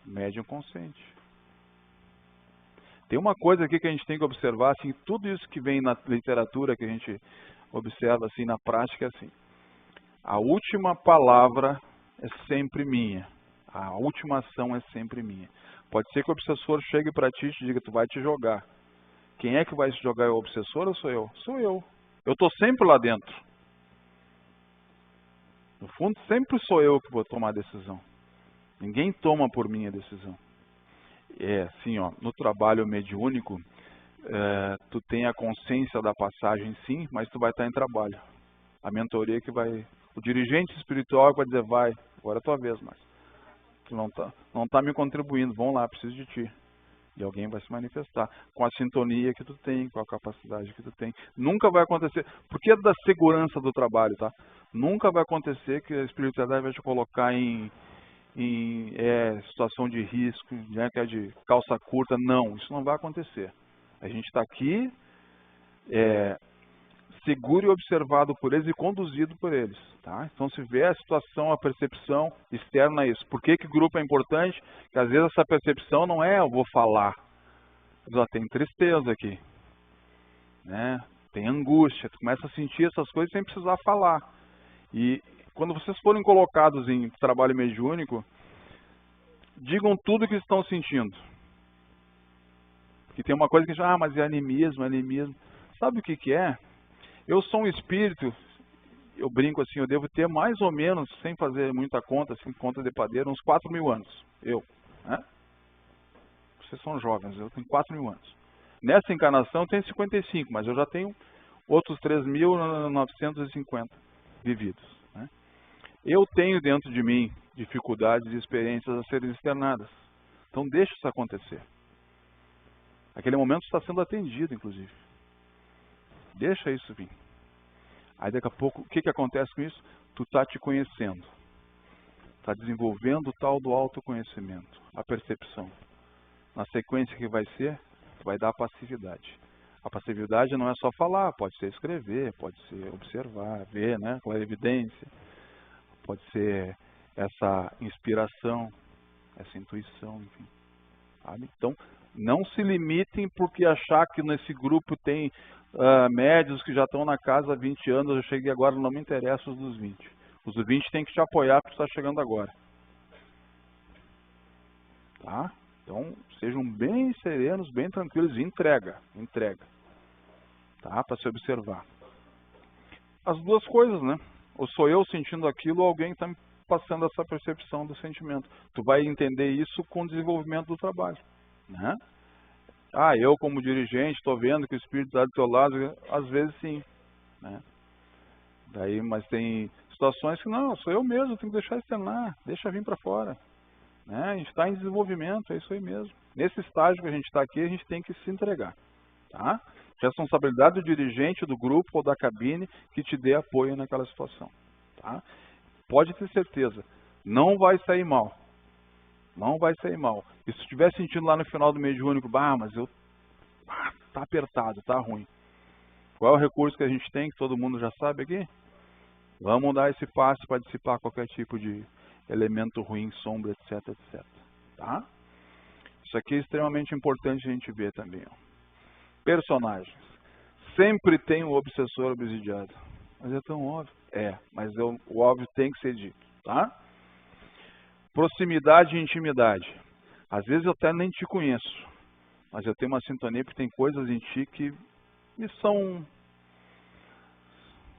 Médium consciente. Tem uma coisa aqui que a gente tem que observar, assim, tudo isso que vem na literatura, que a gente observa assim na prática, é assim. A última palavra é sempre minha. A última ação é sempre minha. Pode ser que o obsessor chegue para ti e te diga, tu vai te jogar. Quem é que vai se jogar? É o obsessor ou sou eu? Sou eu. Eu estou sempre lá dentro. No fundo, sempre sou eu que vou tomar a decisão. Ninguém toma por mim a decisão. É assim, ó, no trabalho mediúnico, tu tem a consciência da passagem sim, mas tu vai estar em trabalho. A mentoria que vai... O dirigente espiritual vai dizer, vai, agora é tua vez, mas tu não tá me contribuindo, vamos lá, preciso de ti. E alguém vai se manifestar com a sintonia que tu tem, com a capacidade que tu tem. Nunca vai acontecer, porque é da segurança do trabalho, tá? Nunca vai acontecer que a espiritualidade vai te colocar em situação de risco, né, que é de calça curta. Não, isso não vai acontecer. A gente está aqui seguro e observado por eles e conduzido por eles. Tá? Então, se vê a situação, a percepção externa a isso. Por que grupo é importante? Porque às vezes essa percepção não é eu vou falar. Mas, tem tristeza aqui. Né? Tem angústia. Tu começa a sentir essas coisas sem precisar falar. E quando vocês forem colocados em trabalho mediúnico, digam tudo o que estão sentindo. Porque tem uma coisa que diz, mas é animismo, animismo. Sabe o que é? Eu sou um espírito, eu brinco assim, eu devo ter mais ou menos, sem fazer muita conta, assim, conta de padeiro, uns 4.000 anos. Eu, né? Vocês são jovens, eu tenho 4.000 anos. Nessa encarnação eu tenho 55, mas eu já tenho outros 3.950 vividos. Né? Eu tenho dentro de mim dificuldades e experiências a serem externadas. Então deixa isso acontecer. Aquele momento está sendo atendido, inclusive. Deixa isso vir. Aí daqui a pouco, o que acontece com isso? Tu está te conhecendo. Está desenvolvendo o tal do autoconhecimento, a percepção. Na sequência que vai ser, tu vai dar a passividade. A passividade não é só falar, pode ser escrever, pode ser observar, ver, né, com a evidência. Pode ser essa inspiração, essa intuição, enfim. Sabe? Então, não se limitem porque achar que nesse grupo tem médios que já estão na casa há 20 anos, eu cheguei agora, não me interessa os dos 20. Os dos 20 têm que te apoiar porque tu está chegando agora. Tá? Então, sejam bem serenos, bem tranquilos, entrega. Tá? Para se observar. As duas coisas, né? Ou sou eu sentindo aquilo ou alguém está me passando essa percepção do sentimento. Tu vai entender isso com o desenvolvimento do trabalho. Né? Eu como dirigente estou vendo que o espírito está do teu lado, às vezes sim. Né? Daí, mas tem situações que não, sou eu mesmo, tenho que deixar externar, deixa vir para fora. Né? A gente está em desenvolvimento, é isso aí mesmo. Nesse estágio que a gente está aqui, a gente tem que se entregar. Tá? Responsabilidade do dirigente, do grupo ou da cabine que te dê apoio naquela situação. Tá? Pode ter certeza, não vai sair mal. Não vai sair mal. E se estiver sentindo lá no final do mediúnico, mas tá apertado, tá ruim. Qual é o recurso que a gente tem, que todo mundo já sabe aqui? Vamos dar esse passo para dissipar qualquer tipo de elemento ruim, sombra, etc, etc. tá? Isso aqui é extremamente importante a gente ver também. Ó. Personagens. Sempre tem o obsessor obsidiado. Mas é tão óbvio. Mas o óbvio tem que ser dito, tá? Proximidade e intimidade. Às vezes eu até nem te conheço, mas eu tenho uma sintonia porque tem coisas em ti que me são,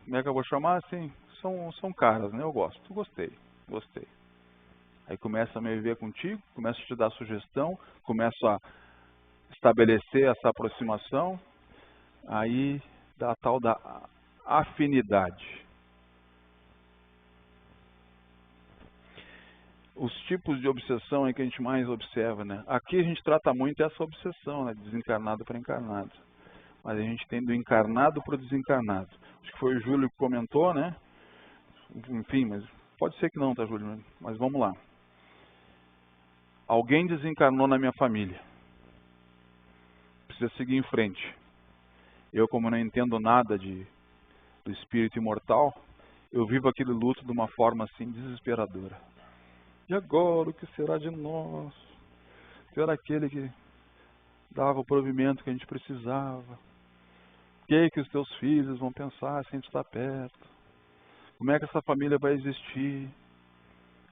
como é que eu vou chamar assim? São caras, né? Eu gosto, gostei. Aí começo a me ver contigo, começo a te dar sugestão, começo a estabelecer essa aproximação, aí dá a tal da afinidade. Os tipos de obsessão é que a gente mais observa, né? Aqui a gente trata muito essa obsessão, né? Desencarnado para encarnado. Mas a gente tem do encarnado para o desencarnado. Acho que foi o Júlio que comentou, né? Enfim, mas pode ser que não, tá, Júlio? Mas vamos lá. Alguém desencarnou na minha família. Precisa seguir em frente. Eu, como não entendo nada do espírito imortal, eu vivo aquele luto de uma forma assim desesperadora. E agora, o que será de nós? Eu era aquele que dava o provimento que a gente precisava. O que é que os teus filhos vão pensar sem tu estar perto? Como é que essa família vai existir?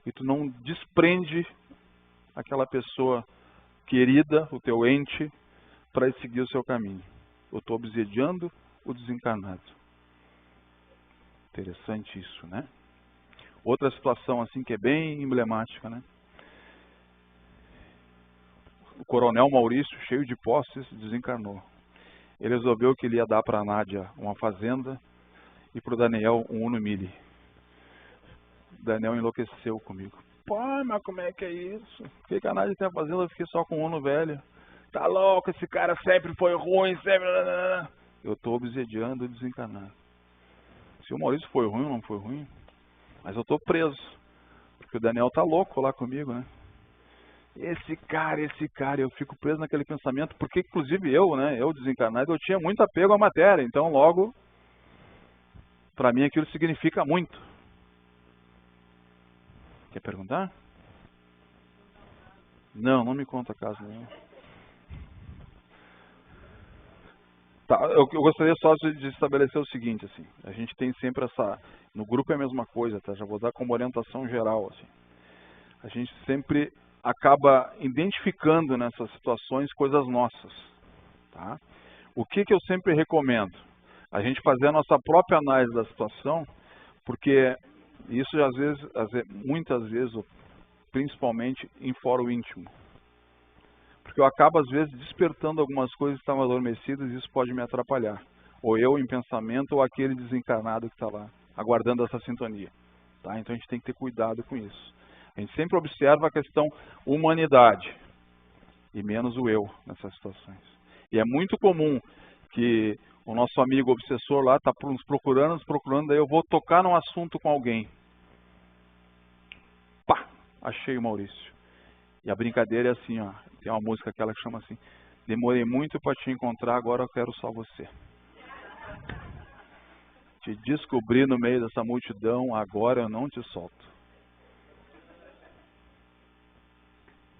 E tu não desprende aquela pessoa querida, o teu ente, para seguir o seu caminho. Eu estou obsediando o desencarnado. Interessante isso, né? Outra situação assim que é bem emblemática, né? O coronel Maurício, cheio de posses, desencarnou. Ele resolveu que ele ia dar para a Nádia uma fazenda e para o Daniel um Uno Mille. O Daniel enlouqueceu comigo. Pai, mas como é que é isso? Por que a Nádia tem a fazenda? Eu fiquei só com um Uno velho. Tá louco, esse cara sempre foi ruim, sempre... Eu estou obsediando o desencarnado. Se o Maurício foi ruim ou não foi ruim, mas eu estou preso. Porque o Daniel tá louco lá comigo, né? Esse cara, eu fico preso naquele pensamento, porque inclusive eu desencarnado, eu tinha muito apego à matéria, então logo, para mim aquilo significa muito. Quer perguntar? Não me conta caso nenhum. Tá, eu gostaria só de estabelecer o seguinte, assim, a gente tem sempre no grupo é a mesma coisa, tá? Já vou dar como orientação geral, assim. A gente sempre acaba identificando nessas situações coisas nossas, tá? O que eu sempre recomendo? A gente fazer a nossa própria análise da situação, porque isso muitas vezes, principalmente em fórum íntimo. Porque eu acabo às vezes despertando algumas coisas que estavam adormecidas e isso pode me atrapalhar. Ou eu em pensamento ou aquele desencarnado que está lá, aguardando essa sintonia. Tá? Então a gente tem que ter cuidado com isso. A gente sempre observa a questão humanidade e menos o eu nessas situações. E é muito comum que o nosso amigo obsessor lá está nos procurando, daí eu vou tocar num assunto com alguém. Pá! Achei o Maurício. E a brincadeira é assim, ó, tem uma música aquela que chama assim, demorei muito para te encontrar, agora eu quero só você. Te descobri no meio dessa multidão, agora eu não te solto.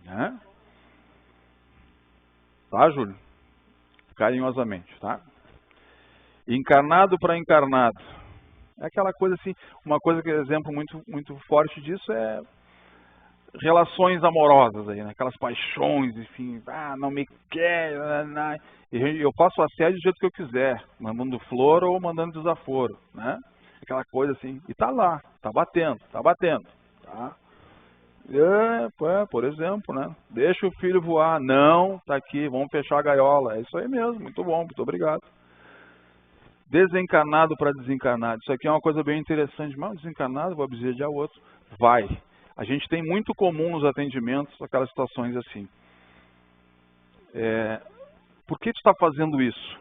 Né? Tá, Júlio? Carinhosamente, tá? Encarnado para encarnado. É aquela coisa assim, uma coisa que é exemplo muito forte disso é relações amorosas aí, né? Aquelas paixões, enfim, não me quer, e eu faço assédio do jeito que eu quiser, mandando flor ou mandando desaforo, né? Aquela coisa assim, e tá lá, tá batendo, tá? Por exemplo, né? Deixa o filho voar, não, tá aqui, vamos fechar a gaiola, é isso aí mesmo, muito bom, muito obrigado. Desencarnado para desencarnado, isso aqui é uma coisa bem interessante, mas desencarnado, vou obsediar o outro, vai. A gente tem muito comum nos atendimentos aquelas situações assim. Por que tu está fazendo isso?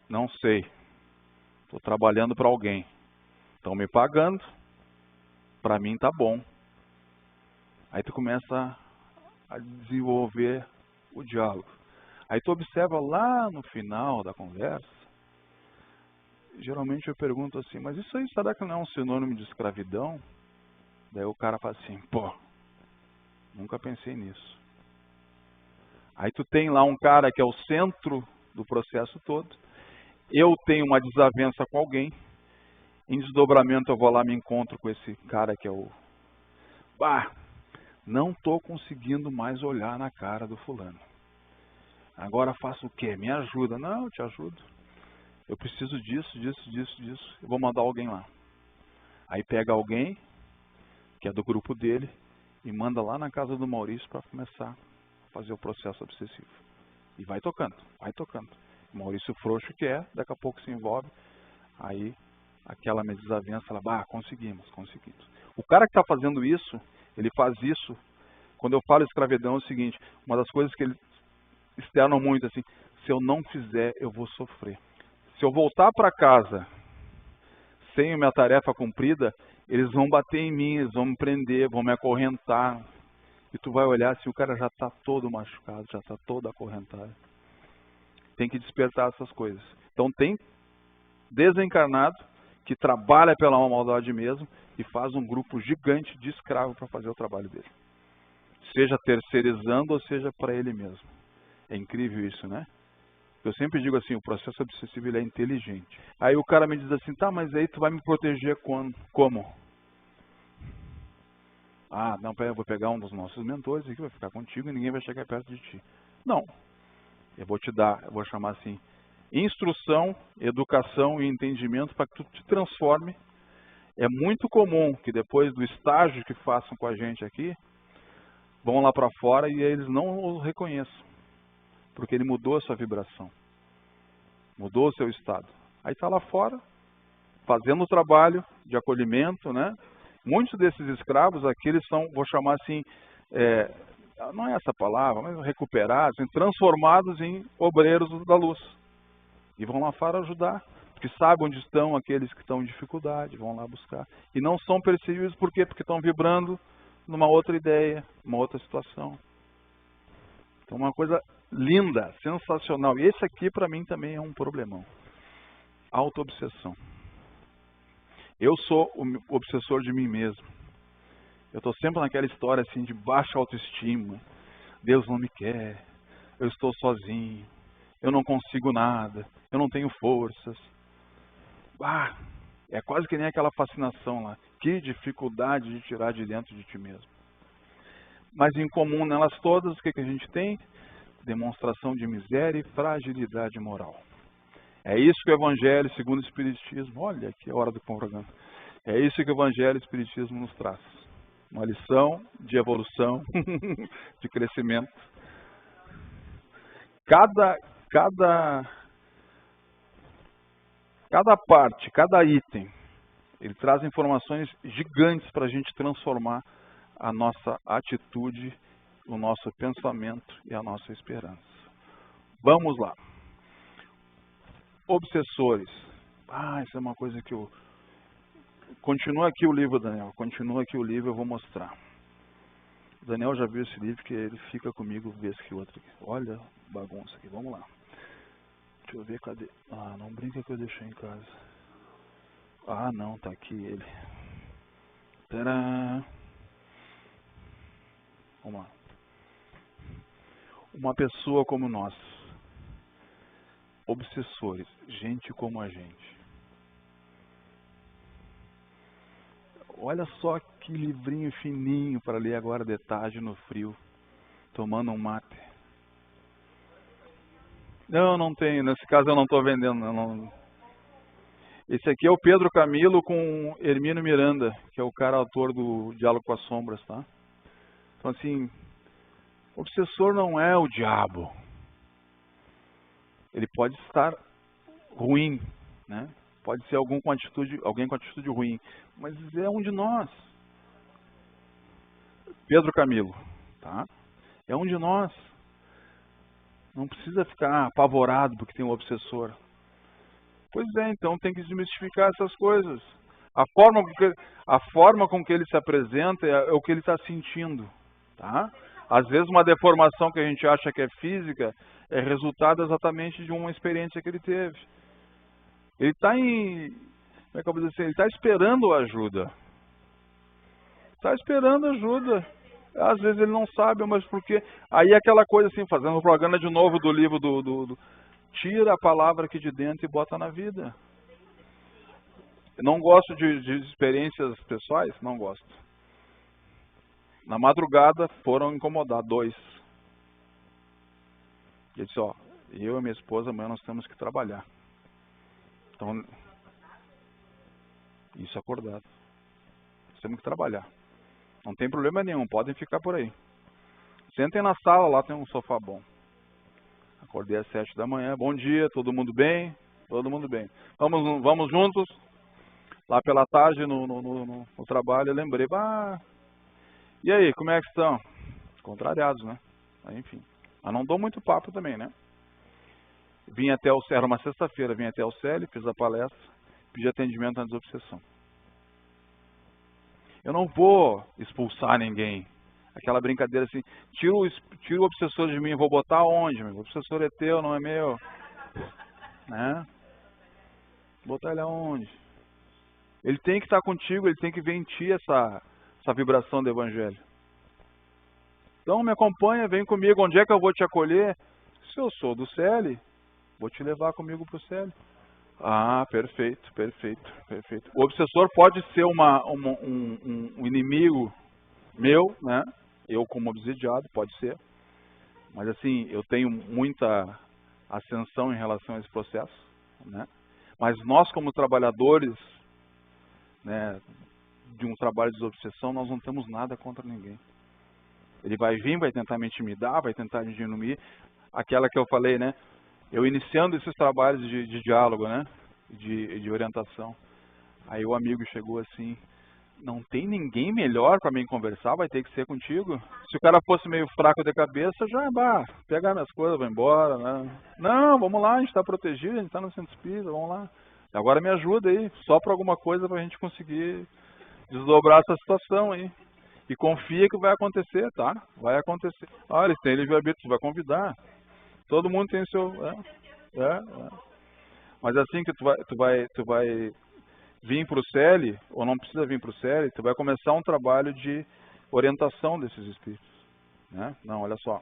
Não sei. Estou trabalhando para alguém. Estão me pagando. Para mim tá bom. Aí tu começa a desenvolver o diálogo. Aí tu observa lá no final da conversa. Geralmente eu pergunto assim, mas isso aí, será que não é um sinônimo de escravidão? Daí o cara fala assim, pô, mas isso aí é um sinônimo de escravidão? Eu falei, Nunca pensei nisso. Aí tu tem lá um cara que é o centro do processo todo. Eu tenho uma desavença com alguém. Em desdobramento eu vou lá e me encontro com esse cara que é o... não estou conseguindo mais olhar na cara do fulano. Agora faço o quê? Me ajuda. Não, eu te ajudo. Eu preciso disso. Eu vou mandar alguém lá. Aí pega alguém, que é do grupo dele, e manda lá na casa do Maurício para começar a fazer o processo obsessivo. E vai tocando, vai tocando. O Maurício frouxo que é, daqui a pouco se envolve. Aí, aquela minha desavença, ela, conseguimos. O cara que está fazendo isso, ele faz isso. Quando eu falo escravidão, é o seguinte, uma das coisas que eles externam muito, assim, se eu não fizer, eu vou sofrer. Se eu voltar para casa sem a minha tarefa cumprida, eles vão bater em mim, eles vão me prender, vão me acorrentar. E tu vai olhar assim, o cara já está todo machucado, já está todo acorrentado. Tem que despertar essas coisas. Então tem desencarnado que trabalha pela maldade mesmo e faz um grupo gigante de escravos para fazer o trabalho dele. Seja terceirizando ou seja para ele mesmo. É incrível isso, né? Eu sempre digo assim, o processo obsessivo ele é inteligente. Aí o cara me diz assim, tá, mas aí tu vai me proteger quando? Como? Não, eu vou pegar um dos nossos mentores aqui, vai ficar contigo e ninguém vai chegar perto de ti. Não. Eu vou chamar assim, instrução, educação e entendimento para que tu te transforme. É muito comum que depois do estágio que façam com a gente aqui, vão lá para fora e eles não o reconheçam. Porque ele mudou a sua vibração. Mudou o seu estado. Aí está lá fora, fazendo o trabalho de acolhimento, né? Muitos desses escravos aqui, eles são, vou chamar assim, não é essa palavra, mas recuperados, transformados em obreiros da luz. E vão lá fora ajudar. Porque sabem onde estão aqueles que estão em dificuldade, vão lá buscar. E não são perseguidos por quê? Porque estão vibrando numa outra ideia, numa outra situação. Então uma coisa linda, sensacional. E esse aqui para mim também é um problemão. Autoobsessão. Eu sou o obsessor de mim mesmo. Eu estou sempre naquela história assim de baixa autoestima. Deus não me quer. Eu estou sozinho. Eu não consigo nada. Eu não tenho forças. É quase que nem aquela fascinação lá. Que dificuldade de tirar de dentro de ti mesmo. Mas em comum nelas todas, o que a gente tem? Demonstração de miséria e fragilidade moral. É isso que o Evangelho, segundo o Espiritismo, olha que é hora do programa. É isso que o Evangelho e o Espiritismo nos traz. Uma lição de evolução, de crescimento. Cada parte, cada item, ele traz informações gigantes para a gente transformar a nossa atitude, o nosso pensamento e a nossa esperança. Vamos lá. Obsessores. Isso é uma coisa que eu... Continua aqui o livro, Daniel. Continua aqui o livro, eu vou mostrar. O Daniel já viu esse livro, que ele fica comigo vez que outra. Olha a bagunça aqui, vamos lá. Deixa eu ver, cadê? Não brinca que eu deixei em casa. Não, tá aqui ele. Tcharam! Vamos lá. Uma pessoa como nós. Obsessores. Gente como a gente. Olha só que livrinho fininho para ler agora de tarde no frio. Tomando um mate. Não tenho. Nesse caso eu não estou vendendo. Não. Esse aqui é o Pedro Camilo com Hermínio Miranda, que é o cara autor do Diálogo com as Sombras, tá? Então assim, o obsessor não é o diabo. Ele pode estar ruim, né? Pode ser alguém com atitude ruim, mas é um de nós. Pedro Camilo, tá? É um de nós. Não precisa ficar apavorado porque tem um obsessor. Pois é, então tem que desmistificar essas coisas. A forma com que ele se apresenta é o que ele está sentindo, tá? Às vezes uma deformação que a gente acha que é física é resultado exatamente de uma experiência que ele teve. Ele está como é que eu vou dizer assim? Ele está esperando ajuda. Está esperando ajuda. Às vezes ele não sabe, mas por quê? Aí é aquela coisa assim, fazendo propaganda de novo do livro tira a palavra aqui de dentro e bota na vida. Eu não gosto de experiências pessoais, não gosto. Na madrugada foram incomodar 2. E eu disse, ó, eu e minha esposa amanhã nós temos que trabalhar. Então, isso acordado. Nós temos que trabalhar. Não tem problema nenhum, podem ficar por aí. Sentem na sala, lá tem um sofá bom. Acordei às 7 da manhã, bom dia, todo mundo bem? Todo mundo bem. Vamos juntos? Lá pela tarde no trabalho eu lembrei, e aí, como é que estão? Contrariados, né? Aí, enfim. Mas não dou muito papo também, né? Vim até o CEL, era uma sexta-feira, vim até o CEL, fiz a palestra, pedi atendimento na desobsessão. Eu não vou expulsar ninguém. Aquela brincadeira assim, tira o obsessor de mim, vou botar onde? O obsessor é teu, não é meu. Né? Botar ele aonde? Ele tem que estar contigo, ele tem que ver em ti essa vibração do Evangelho. Então me acompanha, vem comigo, onde é que eu vou te acolher? Se eu sou do CL, vou te levar comigo para o CL. Ah, perfeito, perfeito, perfeito. O obsessor pode ser um inimigo meu, né? Eu como obsidiado, pode ser. Mas assim, eu tenho muita ascensão em relação a esse processo, né? Mas nós como trabalhadores, né, de um trabalho de desobsessão, nós não temos nada contra ninguém. Ele vai vir, vai tentar me intimidar, vai tentar me diminuir. Aquela que eu falei, né? Eu iniciando esses trabalhos de diálogo, né? De orientação. Aí o amigo chegou assim, não tem ninguém melhor para mim conversar, vai ter que ser contigo. Se o cara fosse meio fraco de cabeça, já, pega minhas coisas, vai embora, né? Não, vamos lá, a gente está protegido, a gente está no centro espírita, vamos lá. Agora me ajuda aí, só para alguma coisa para a gente conseguir desdobrar essa situação aí. E confia que vai acontecer, tá? Vai acontecer. Ah, eles têm livre-arbítrio, você vai convidar. Todo mundo tem seu... Mas assim que tu vai vir para o CEL, ou não precisa vir para o CEL, tu vai começar um trabalho de orientação desses espíritos. Né? Não, olha só.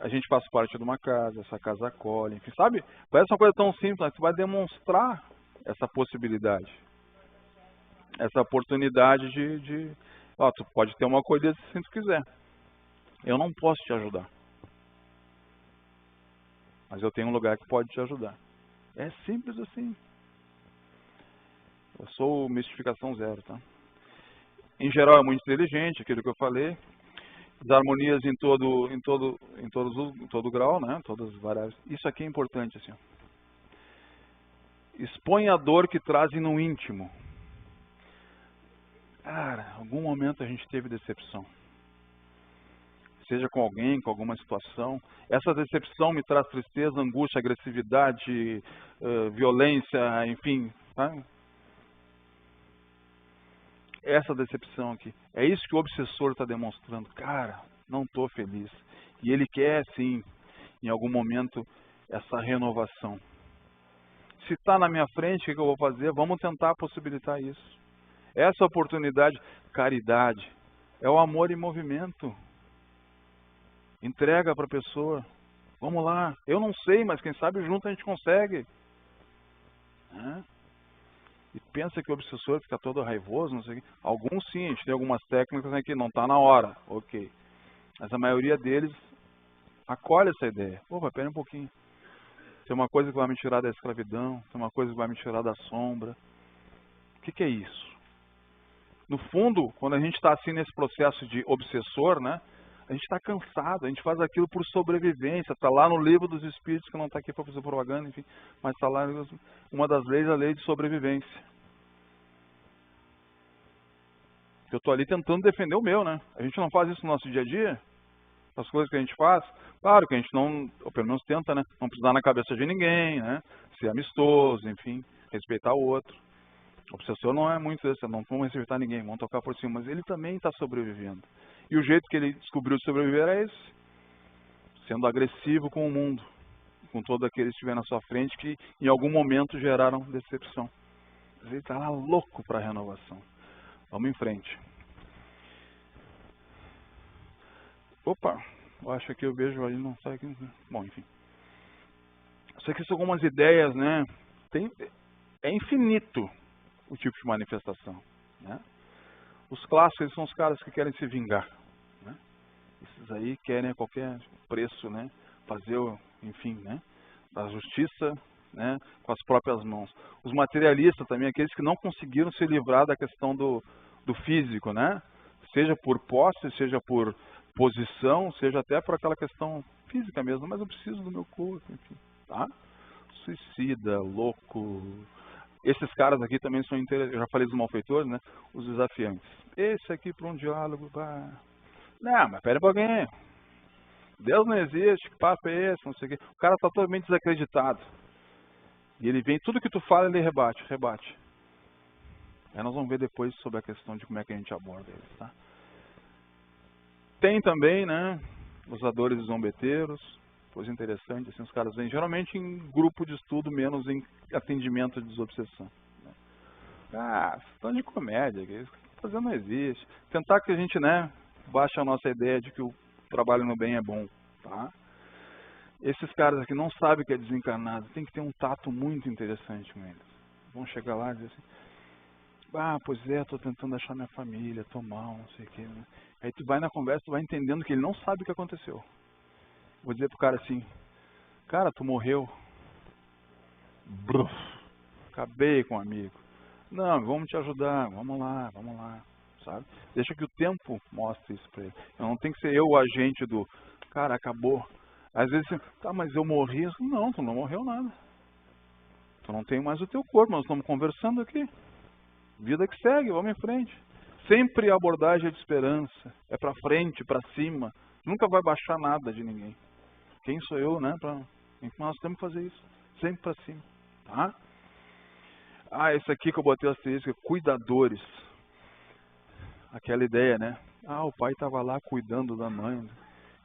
A gente faz parte de uma casa, essa casa acolhe, enfim, sabe? Parece uma coisa tão simples, mas tu vai demonstrar essa possibilidade. Essa oportunidade ó, tu pode ter uma acolhida se tu quiser. Eu não posso te ajudar. Mas eu tenho um lugar que pode te ajudar. É simples assim. Eu sou mistificação zero, tá? Em geral é muito inteligente, aquilo que eu falei. As harmonias em todo grau, né? Todas as variáveis. Isso aqui é importante, assim. Expõe a dor que trazem no íntimo. Cara, em algum momento a gente teve decepção. Seja com alguém, com alguma situação. Essa decepção me traz tristeza, angústia, agressividade, violência, enfim. Tá? Essa decepção aqui. É isso que o obsessor está demonstrando. Cara, não estou feliz. E ele quer, sim, em algum momento, essa renovação. Se está na minha frente, o que eu vou fazer? Vamos tentar possibilitar isso. Essa oportunidade, caridade, é o amor em movimento. Entrega para a pessoa. Vamos lá. Eu não sei, mas quem sabe junto a gente consegue. E pensa que o obsessor fica todo raivoso, não sei o quê. Alguns sim, a gente tem algumas técnicas em que não está na hora. Ok. Mas a maioria deles acolhe essa ideia. Opa, pera um pouquinho. Tem uma coisa que vai me tirar da escravidão, tem uma coisa que vai me tirar da sombra. O que é isso? No fundo, quando a gente está assim nesse processo de obsessor, né? A gente está cansado, a gente faz aquilo por sobrevivência. Está lá no livro dos espíritos, que não está aqui para fazer propaganda, enfim. Mas está lá uma das leis, a lei de sobrevivência. Eu estou ali tentando defender o meu, né? A gente não faz isso no nosso dia a dia? As coisas que a gente faz? Claro que a gente não, ou pelo menos tenta, né? Não pisar na cabeça de ninguém, né? Ser amistoso, enfim, respeitar o outro. O obsessor não é muito desse, não vamos respeitar ninguém, vamos tocar por cima, mas ele também está sobrevivendo. E o jeito que ele descobriu de sobreviver é esse, sendo agressivo com o mundo, com todos aqueles que estiver na sua frente, que em algum momento geraram decepção. Ele está lá louco para a renovação. Vamos em frente. Opa, eu acho que eu vejo aí, não sai aqui. Bom, enfim. Isso aqui são algumas ideias, né? É infinito o tipo de manifestação, né? Os clássicos, eles são os caras que querem se vingar, né? Esses aí querem a qualquer preço, né? Fazer, enfim, né? Da justiça, né? Com as próprias mãos. Os materialistas também, aqueles que não conseguiram se livrar da questão do físico, né? Seja por posse, seja por posição, seja até por aquela questão física mesmo, mas eu preciso do meu corpo, enfim, tá? Suicida, louco. Esses caras aqui também são interessantes, eu já falei dos malfeitores, né? Os desafiantes. Esse aqui para um diálogo, pá. Não, mas pera um pouquinho. Deus não existe, que papo é esse, não sei o quê. O cara está totalmente desacreditado. E ele vem, tudo que tu fala, ele rebate. Aí nós vamos ver depois sobre a questão de como é que a gente aborda eles, tá? Tem também, né, usadores e zombeteiros, coisa interessante, assim, os caras vêm geralmente em grupo de estudo, menos em atendimento de desobsessão. Né? Ah, estão de comédia, isso que estão fazendo não existe. Tentar que a gente, né, baixe a nossa ideia de que o trabalho no bem é bom, tá? Esses caras aqui não sabem que é desencarnado, tem que ter um tato muito interessante com eles. Vão chegar lá e dizer assim, ah, pois é, estou tentando achar minha família, estou mal, não sei o que, né? Aí tu vai na conversa, tu vai entendendo que ele não sabe o que aconteceu. Vou dizer pro cara assim, cara, tu morreu. Bruf, acabei com o amigo. Não, vamos te ajudar, vamos lá, sabe? Deixa que o tempo mostre isso pra ele. Não tem que ser eu o agente do, cara, acabou. Às vezes, tá, mas eu morri. Não, tu não morreu nada. Tu não tem mais o teu corpo, nós estamos conversando aqui. Vida que segue, vamos em frente. Sempre a abordagem é de esperança, é pra frente, pra cima. Nunca vai baixar nada de ninguém. Quem sou eu, né? Nós temos que fazer isso. Sempre pra cima. Tá? Ah, esse aqui que eu botei o asterisco, cuidadores. Aquela ideia, né? Ah, o pai estava lá cuidando da mãe.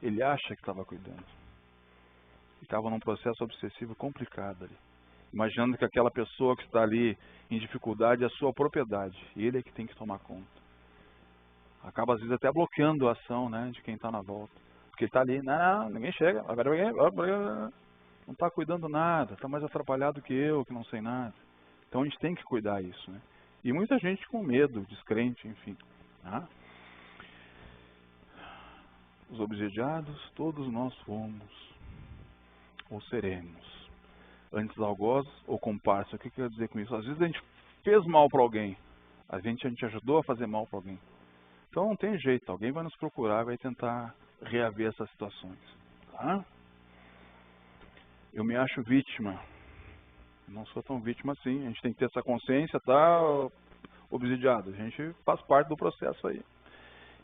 Ele acha que estava cuidando. Ele estava num processo obsessivo complicado ali. Imaginando que aquela pessoa que está ali em dificuldade é a sua propriedade. E ele é que tem que tomar conta. Acaba às vezes até bloqueando a ação, né, de quem está na volta. Porque ele está ali, não, ninguém chega. Não está cuidando nada, está mais atrapalhado que eu, que não sei nada. Então a gente tem que cuidar disso, né? E muita gente com medo, descrente, enfim. Tá? Os obsidiados, todos nós fomos, ou seremos. Antes algoz ou comparsa. O que quer dizer com isso? Às vezes a gente fez mal para alguém. A gente ajudou a fazer mal para alguém. Então não tem jeito. Alguém vai nos procurar e vai tentar reaver essas situações. Tá? Eu me acho vítima. Não sou tão vítima assim. A gente tem que ter essa consciência, tá, obsidiado. A gente faz parte do processo aí.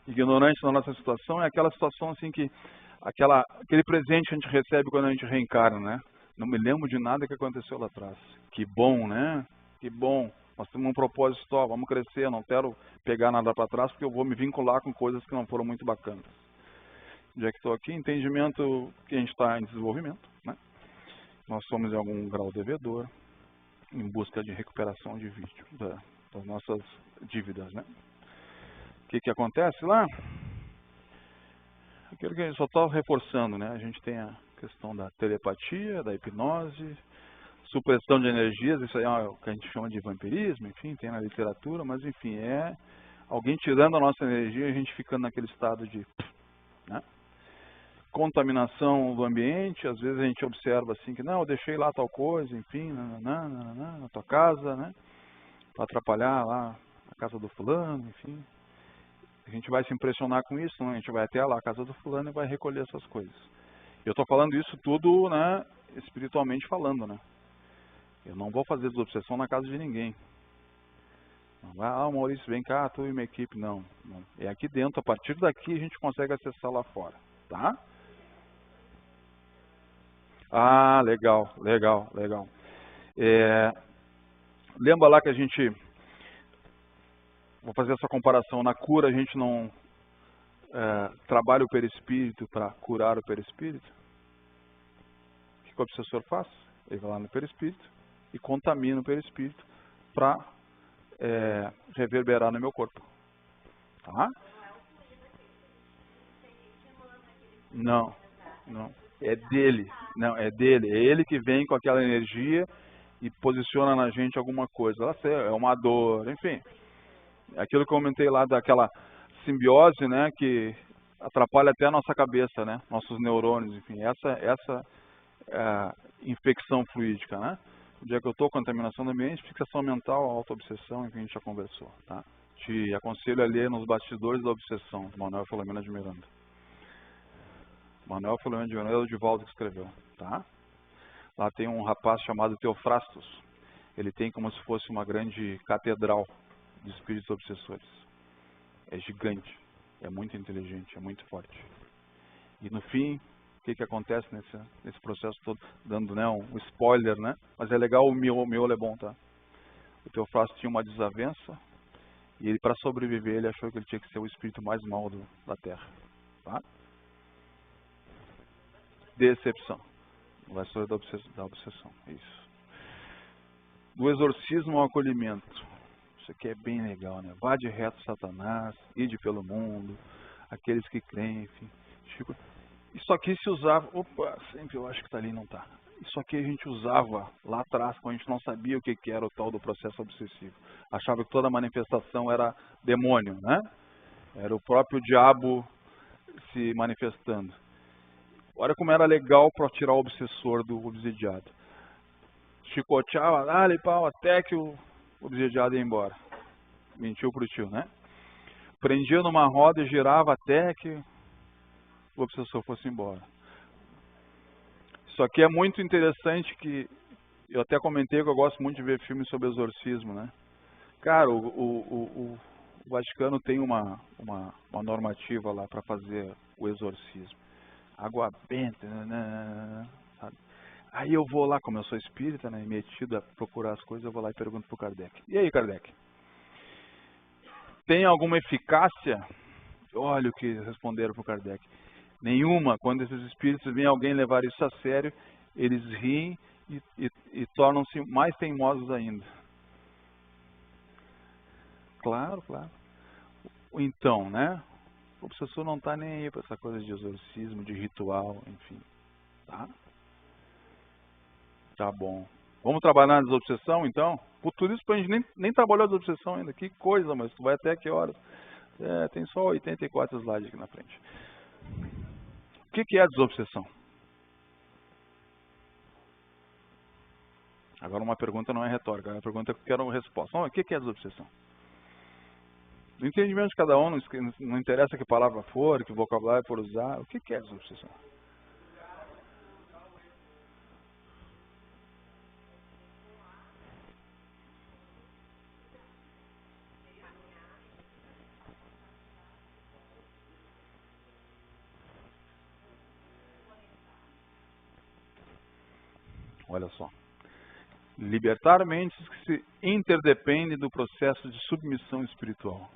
Ignorante na nossa situação é aquela situação assim que aquele presente que a gente recebe quando a gente reencarna, né? Não me lembro de nada que aconteceu lá atrás. Que bom, né? Que bom. Nós temos um propósito só, vamos crescer, eu não quero pegar nada para trás porque eu vou me vincular com coisas que não foram muito bacanas. Já que estou aqui, entendimento que a gente está em desenvolvimento, né? Nós somos em algum grau devedor, em busca de recuperação de vídeo, das nossas dívidas, né? O que acontece lá? Aquilo que a gente só está reforçando, né? A gente tem a questão da telepatia, da hipnose, supressão de energias, isso aí é o que a gente chama de vampirismo, enfim, tem na literatura, mas enfim, é alguém tirando a nossa energia e a gente ficando naquele estado de, né? Contaminação do ambiente, às vezes a gente observa assim que, não, eu deixei lá tal coisa, enfim, na tua casa, né? Para atrapalhar lá a casa do fulano, enfim. A gente vai se impressionar com isso, né? A gente vai até lá a casa do fulano e vai recolher essas coisas. Eu estou falando isso tudo, né, espiritualmente falando, né? Eu não vou fazer desobsessão na casa de ninguém. Não vai, Maurício, vem cá, tu e minha equipe. Não, não. É aqui dentro, a partir daqui a gente consegue acessar lá fora, tá? Ah, legal. Lembra lá que a gente, vou fazer essa comparação, na cura a gente não trabalha o perispírito para curar o perispírito? O que o obsessor faz? Ele vai lá no perispírito e contamina o perispírito para reverberar no meu corpo. Tá? Não, não. É dele. Não, é dele. É ele que vem com aquela energia e posiciona na gente alguma coisa. Ela é uma dor, enfim. Aquilo que eu comentei lá daquela simbiose, né, que atrapalha até a nossa cabeça, né, nossos neurônios, enfim. Essa é a infecção fluídica, né. O dia que eu estou, contaminação do ambiente, fixação mental, autoobsessão, enfim, a gente já conversou, tá. Te aconselho a ler Nos Bastidores da Obsessão, do Manuel Filomeno de Miranda. Manuel Filomeno de Miranda é o Divaldo que escreveu, tá? Lá tem um rapaz chamado Teofrastos. Ele tem como se fosse uma grande catedral de espíritos obsessores. É gigante, é muito inteligente, é muito forte. E no fim, o que acontece nesse processo todo? Dando, né, um spoiler, né? Mas é legal, o miolo é bom, tá? O Teofrastos tinha uma desavença e ele, para sobreviver, ele achou que ele tinha que ser o espírito mais mau da Terra, tá? Decepção. Vai ser da obsessão. Isso. Do exorcismo ao acolhimento. Isso aqui é bem legal, né? Vá de reto, Satanás, ide pelo mundo, aqueles que creem, enfim. Isso aqui se usava... Opa, sempre eu acho que tá ali, não tá. Isso aqui a gente usava lá atrás, quando a gente não sabia o que era o tal do processo obsessivo. Achava que toda manifestação era demônio, né? Era o próprio diabo se manifestando. Olha como era legal para tirar o obsessor do obsidiado. Chicoteava, dá-lhe pau, até que o obsidiado ia embora. Mentiu pro tio, né? Prendia numa roda e girava até que o obsessor fosse embora. Isso aqui é muito interessante, que eu até comentei que eu gosto muito de ver filmes sobre exorcismo, né? Cara, o Vaticano tem uma normativa lá para fazer o exorcismo. Água benta, sabe? Aí eu vou lá, como eu sou espírita, né, metido a procurar as coisas, eu vou lá e pergunto pro Kardec. E aí, Kardec? Tem alguma eficácia? Olha o que responderam pro Kardec. Nenhuma. Quando esses espíritos vêm alguém levar isso a sério, eles riem e tornam-se mais teimosos ainda. Claro, claro. Então, né? O obsessor não está nem aí para essa coisa de exorcismo, de ritual, enfim. Tá? Tá bom. Vamos trabalhar na desobsessão, então? Por tudo isso, a gente nem trabalhou a desobsessão ainda. Que coisa, mas tu vai até que horas? É, tem só 84 slides aqui na frente. O que é a desobsessão? Agora uma pergunta não é retórica, é uma pergunta que eu quero uma resposta. O que é a desobsessão? No entendimento de cada um, não interessa que palavra for, que vocabulário for usar, o que é a desobsessão? Olha só. Libertar mentes que se interdependem do processo de submissão espiritual.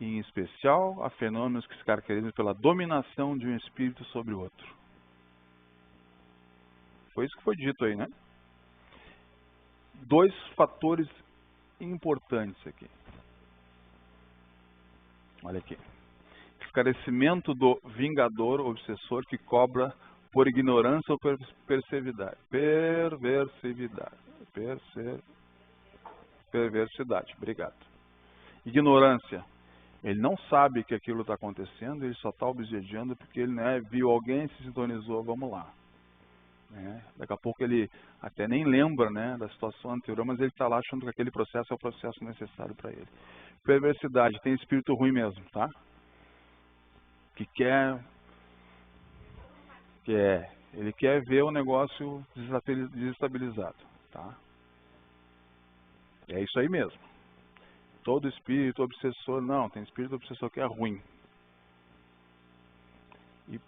Em especial, há fenômenos que se caracterizam pela dominação de um espírito sobre o outro. Foi isso que foi dito aí, né? Dois fatores importantes aqui. Olha aqui. Esclarecimento do vingador obsessor que cobra por ignorância ou perversidade. Perversidade. Obrigado. Ignorância. Ele não sabe que aquilo está acontecendo, ele só está obsediando porque ele, né, viu alguém, se sintonizou, vamos lá. Daqui a pouco ele até nem lembra, né, da situação anterior, mas ele está lá achando que aquele processo é o processo necessário para ele. Perversidade, tem espírito ruim mesmo, tá? Que ele quer ver o negócio desestabilizado, tá? É isso aí mesmo. Todo espírito obsessor, não, tem espírito obsessor que é ruim. E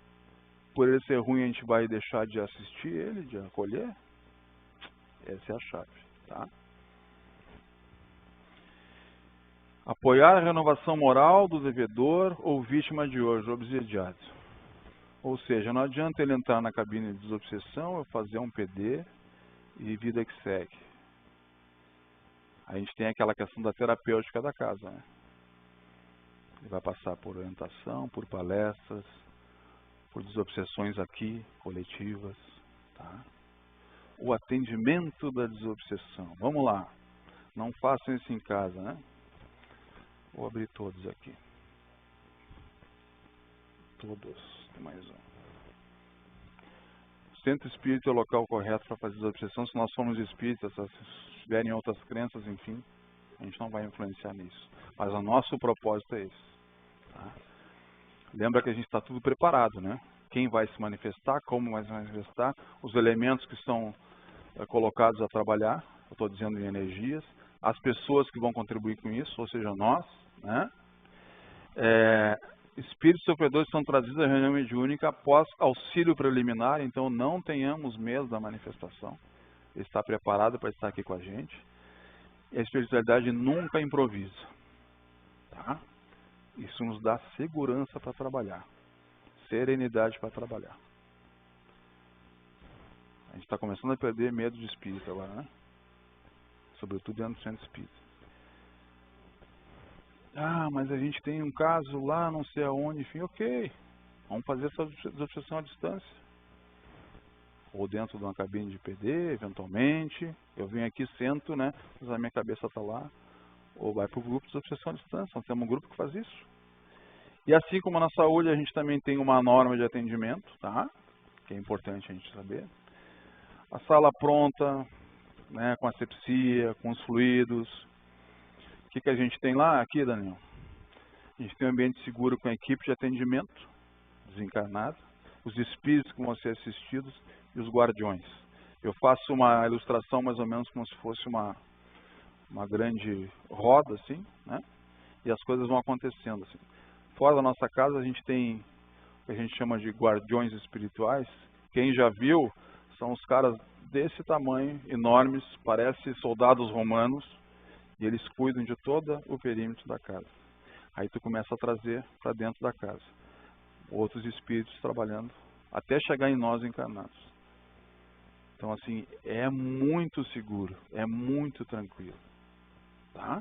por ele ser ruim a gente vai deixar de assistir ele, de acolher? Essa é a chave, tá? Apoiar a renovação moral do devedor ou vítima de hoje, obsediado. Ou seja, não adianta ele entrar na cabine de desobsessão, eu fazer um PD e vida que segue. A gente tem aquela questão da terapêutica da casa, né? Ele vai passar por orientação, por palestras, por desobsessões aqui, coletivas, tá? O atendimento da desobsessão. Vamos lá. Não façam isso em casa, né? Vou abrir todos aqui. Todos. Tem mais um. O centro espírita é o local correto para fazer desobsessão. Se nós somos espíritas, se tiverem outras crenças, enfim, a gente não vai influenciar nisso. Mas o nosso propósito é esse. Tá? Lembra que a gente está tudo preparado, né? Quem vai se manifestar, como vai se manifestar, os elementos que são colocados a trabalhar, eu estou dizendo em energias, as pessoas que vão contribuir com isso, ou seja, nós, né? Espíritos sofredores são trazidos à reunião mediúnica após auxílio preliminar, então não tenhamos medo da manifestação. Ele está preparado para estar aqui com a gente. E a espiritualidade nunca improvisa. Tá? Isso nos dá segurança para trabalhar, serenidade para trabalhar. A gente está começando a perder medo de espírito agora, né? Sobretudo dentro do centro espírita. Ah, mas a gente tem um caso lá, não sei aonde, enfim, ok. Vamos fazer essa desobsessão à distância. Ou dentro de uma cabine de PD, eventualmente. Eu venho aqui, sento, né? Mas a minha cabeça está lá. Ou vai para o grupo de desobsessão à distância. Nós temos um grupo que faz isso. E assim como na saúde, a gente também tem uma norma de atendimento, tá? Que é importante a gente saber. A sala pronta, né? Com asepsia, com os fluidos. O que a gente tem lá? Aqui, Daniel. A gente tem um ambiente seguro com a equipe de atendimento, desencarnada, os espíritos que vão ser assistidos e os guardiões. Eu faço uma ilustração mais ou menos como se fosse uma grande roda, assim, né? E as coisas vão acontecendo, assim. Fora da nossa casa, a gente tem o que a gente chama de guardiões espirituais. Quem já viu, são os caras desse tamanho, enormes, parecem soldados romanos, e eles cuidam de todo o perímetro da casa. Aí tu começa a trazer para dentro da casa outros espíritos trabalhando até chegar em nós encarnados. Então, assim, é muito seguro, é muito tranquilo. Tá?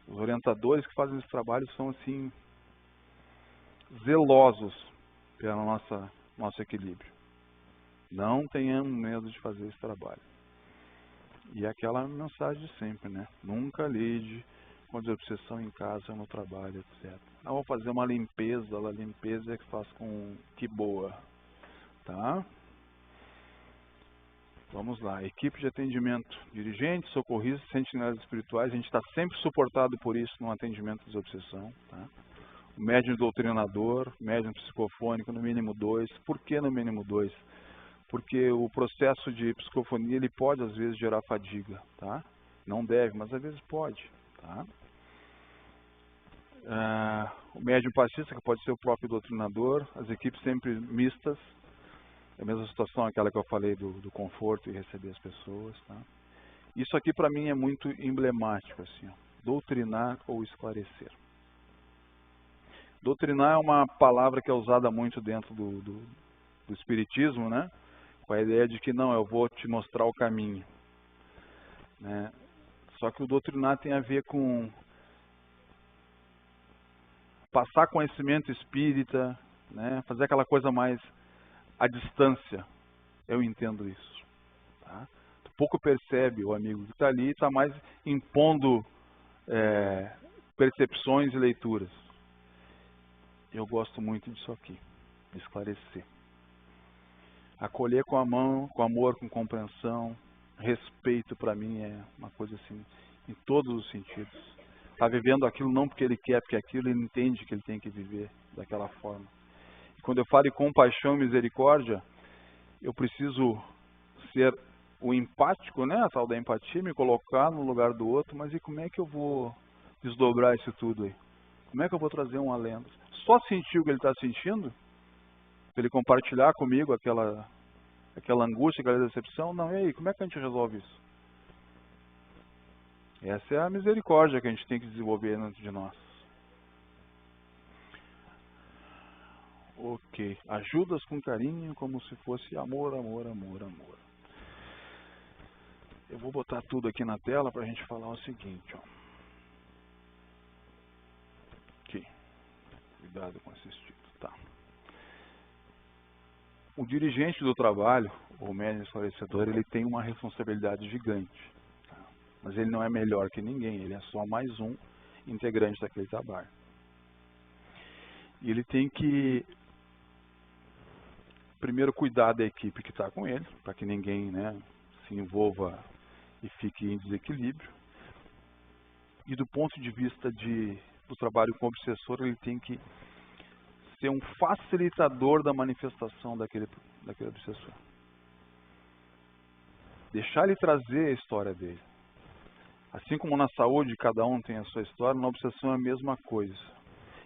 Os orientadores que fazem esse trabalho são, assim, zelosos pelo nosso equilíbrio. Não tenhamos medo de fazer esse trabalho. E aquela mensagem de sempre, né? Nunca lide com desobsessão em casa, no trabalho, etc. Ah, vou fazer uma limpeza, a limpeza é que faz com que boa. Tá? Vamos lá. Equipe de atendimento, dirigentes, socorristas, sentinelas espirituais. A gente está sempre suportado por isso no atendimento de desobsessão. Tá? O médium doutrinador, médium psicofônico, no mínimo 2. Por que no mínimo 2? Porque o processo de psicofonia ele pode às vezes gerar fadiga, tá? Não deve, mas às vezes pode, tá? O médium passista, que pode ser o próprio doutrinador, as equipes sempre mistas, é a mesma situação aquela que eu falei do conforto e receber as pessoas, tá? Isso aqui para mim é muito emblemático, assim, ó, doutrinar ou esclarecer. Doutrinar é uma palavra que é usada muito dentro do espiritismo, né? Com a ideia de que não, eu vou te mostrar o caminho. Né? Só que o doutrinar tem a ver com passar conhecimento espírita, né? Fazer aquela coisa mais à distância. Eu entendo isso. Tá? Tu pouco percebe o amigo que está ali e está mais impondo percepções e leituras. Eu gosto muito disso aqui, de esclarecer. Acolher com a mão, com amor, com compreensão, respeito para mim é uma coisa assim, em todos os sentidos. Está vivendo aquilo não porque ele quer, porque aquilo ele entende que ele tem que viver daquela forma. E quando eu falo em compaixão e misericórdia, eu preciso ser o empático, né, a tal da empatia, me colocar no lugar do outro, mas e como é que eu vou desdobrar isso tudo aí? Como é que eu vou trazer um alento? Só sentir o que ele está sentindo? Para ele compartilhar comigo aquela angústia, aquela decepção? Não, e aí, como é que a gente resolve isso? Essa é a misericórdia que a gente tem que desenvolver dentro de nós. Ok. Ajudas com carinho, como se fosse amor, amor, amor, amor. Eu vou botar tudo aqui na tela para a gente falar o seguinte, ó. Aqui. cuidado com esse título. Tá. O dirigente do trabalho, o médium esclarecedor, ele tem uma responsabilidade gigante. Tá? Mas ele não é melhor que ninguém, ele é só mais um integrante daquele trabalho. E ele tem que, primeiro, cuidar da equipe que está com ele, para que ninguém, né, se envolva e fique em desequilíbrio. E do ponto de vista do trabalho com o obsessor, ele tem que ser um facilitador da manifestação daquele obsessor. Deixar ele trazer a história dele. Assim como na saúde cada um tem a sua história, na obsessão é a mesma coisa.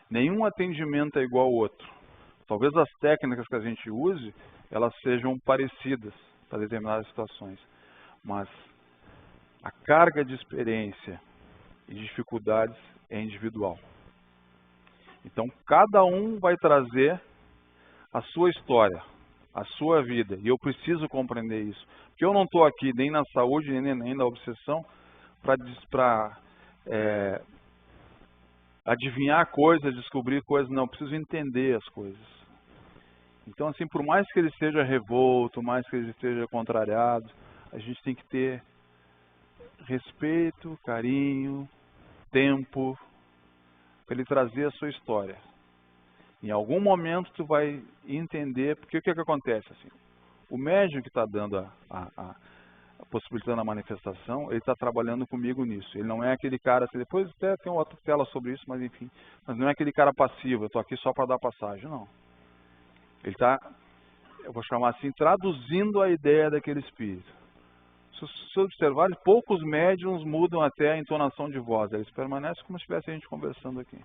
Nenhum atendimento é igual ao outro. Talvez as técnicas que a gente use, elas sejam parecidas para determinadas situações. Mas a carga de experiência e dificuldades é individual. Então, cada um vai trazer a sua história, a sua vida. E eu preciso compreender isso. Porque eu não estou aqui nem na saúde, nem na obsessão, para adivinhar coisas, descobrir coisas. Não, eu preciso entender as coisas. Então, assim, por mais que ele esteja revolto, mais que ele esteja contrariado, a gente tem que ter respeito, carinho, tempo, para ele trazer a sua história. Em algum momento tu vai entender, porque o que acontece? Assim, o médium que está dando possibilitando a manifestação, ele está trabalhando comigo nisso. Ele não é aquele cara, assim, depois até tem uma outra tela sobre isso, mas enfim, mas não é aquele cara passivo, eu estou aqui só para dar passagem, não. Ele está, eu vou chamar assim, traduzindo a ideia daquele espírito. Se observar, poucos médiums mudam até a entonação de voz, eles permanecem como se estivesse a gente conversando aqui.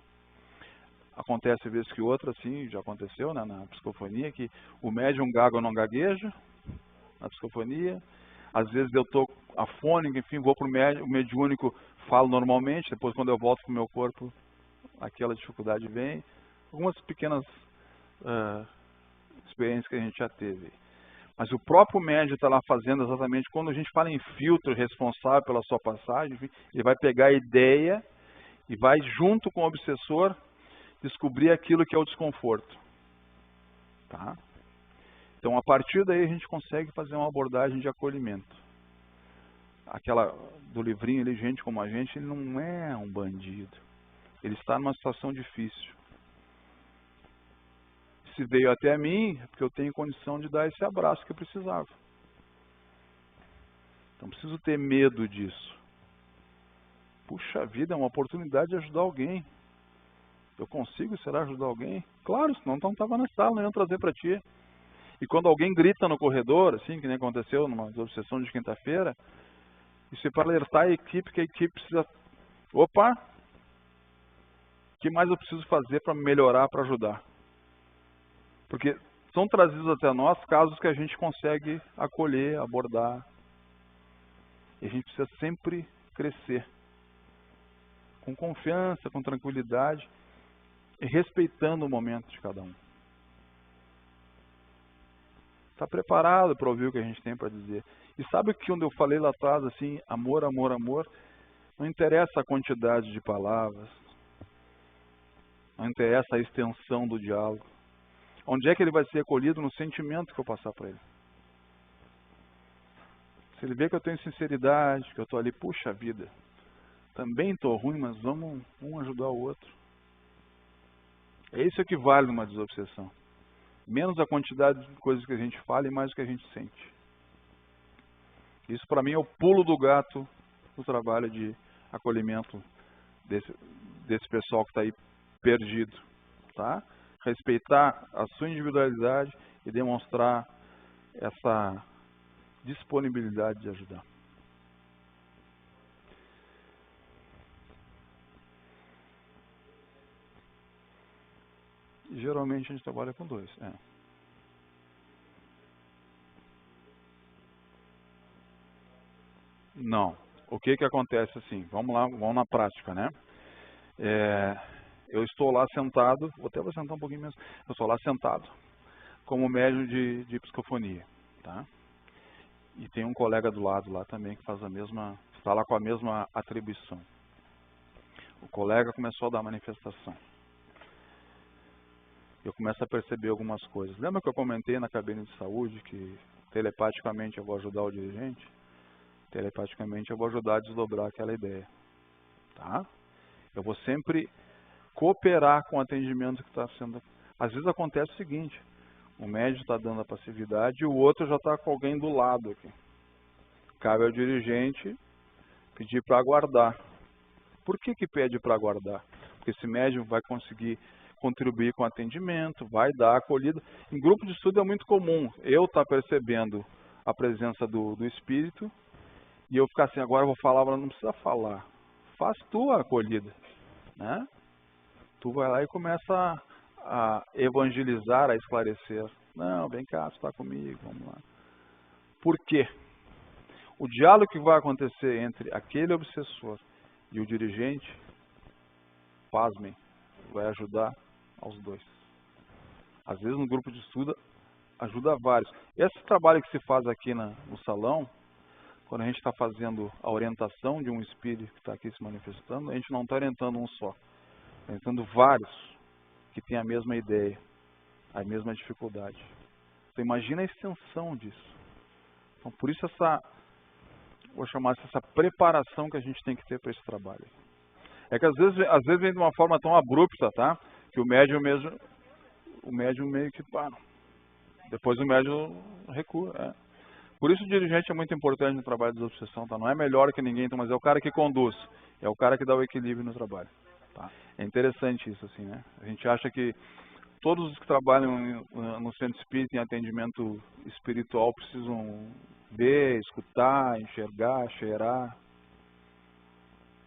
Acontece vez que outra, assim, já aconteceu, né, na psicofonia, que o médium gaga ou não gagueja na psicofonia. Às vezes eu estou afônico, enfim, vou para o mediúnico, falo normalmente, depois quando eu volto para o meu corpo, aquela dificuldade vem. Algumas pequenas experiências que a gente já teve. Mas o próprio médium está lá fazendo exatamente, quando a gente fala em filtro responsável pela sua passagem, enfim, ele vai pegar a ideia e vai, junto com o obsessor, descobrir aquilo que é o desconforto. Tá? Então, a partir daí, a gente consegue fazer uma abordagem de acolhimento. Aquela do livrinho ali, gente como a gente, ele não é um bandido. Ele está numa situação difícil. Se veio até mim, é porque eu tenho condição de dar esse abraço que eu precisava. Então, preciso ter medo disso. Puxa vida, é uma oportunidade de ajudar alguém. Eu consigo, será, ajudar alguém? Claro, senão não estava na sala, não iam trazer para ti. E quando alguém grita no corredor, assim, que nem aconteceu numa obsessão de quinta-feira, isso é para alertar a equipe, que a equipe precisa... Opa! O que mais eu preciso fazer para melhorar, para ajudar? Porque são trazidos até nós casos que a gente consegue acolher, abordar. E a gente precisa sempre crescer. Com confiança, com tranquilidade e respeitando o momento de cada um. Está preparado para ouvir o que a gente tem para dizer. E sabe que quando eu falei lá atrás, assim, amor, amor, amor, não interessa a quantidade de palavras, não interessa a extensão do diálogo. Onde é que ele vai ser acolhido? No sentimento que eu passar para ele. Se ele vê que eu tenho sinceridade, que eu estou ali, puxa vida, também estou ruim, mas vamos um ajudar o outro. É isso que vale numa desobsessão. Menos a quantidade de coisas que a gente fala e mais o que a gente sente. Isso para mim é o pulo do gato do trabalho de acolhimento desse pessoal que está aí perdido. Tá? Respeitar a sua individualidade e demonstrar essa disponibilidade de ajudar. E geralmente a gente trabalha com dois. Não. O que acontece assim? Vamos lá, vamos na prática, né? Eu estou lá sentado, vou sentar um pouquinho mesmo. Eu estou lá sentado como médium de psicofonia, tá? E tem um colega do lado lá também que faz a mesma, está lá com a mesma atribuição. O colega começou a dar manifestação. eu começo a perceber algumas coisas. Lembra que eu comentei na cabine de saúde que telepaticamente eu vou ajudar o dirigente? Telepaticamente eu vou ajudar a desdobrar aquela ideia. Tá? Eu vou sempre cooperar com o atendimento que está sendo... Às vezes acontece o seguinte, o médico está dando a passividade e o outro já está com alguém do lado aqui. Cabe ao dirigente pedir para aguardar. Por que que pede para aguardar? Porque esse médium vai conseguir contribuir com o atendimento, vai dar acolhida. Em grupo de estudo é muito comum eu estar percebendo a presença do espírito e eu ficar assim, agora eu vou falar, mas não precisa falar. Faz tu a acolhida, né? Tu vai lá e começa a evangelizar, a esclarecer. Não, vem cá, tu está comigo, vamos lá. Por quê? O diálogo que vai acontecer entre aquele obsessor e o dirigente, pasmem, vai ajudar aos dois. Às vezes no grupo de estudo ajuda vários. Esse trabalho que se faz aqui no salão, quando a gente está fazendo a orientação de um espírito que está aqui se manifestando, a gente não está orientando um só, está orientando vários que têm a mesma ideia, a mesma dificuldade. Então imagina a extensão disso. Então por isso vou chamar essa preparação que a gente tem que ter para esse trabalho. É que às vezes vem de uma forma tão abrupta, tá? Que o médium meio que para. Depois o médium recua. É. Por isso o dirigente é muito importante no trabalho de desobsessão, tá? Não é melhor que ninguém, mas é o cara que conduz, é o cara que dá o equilíbrio no trabalho. Tá? É interessante isso, assim, né? A gente acha que todos os que trabalham no centro espírita em atendimento espiritual precisam ver, escutar, enxergar, cheirar.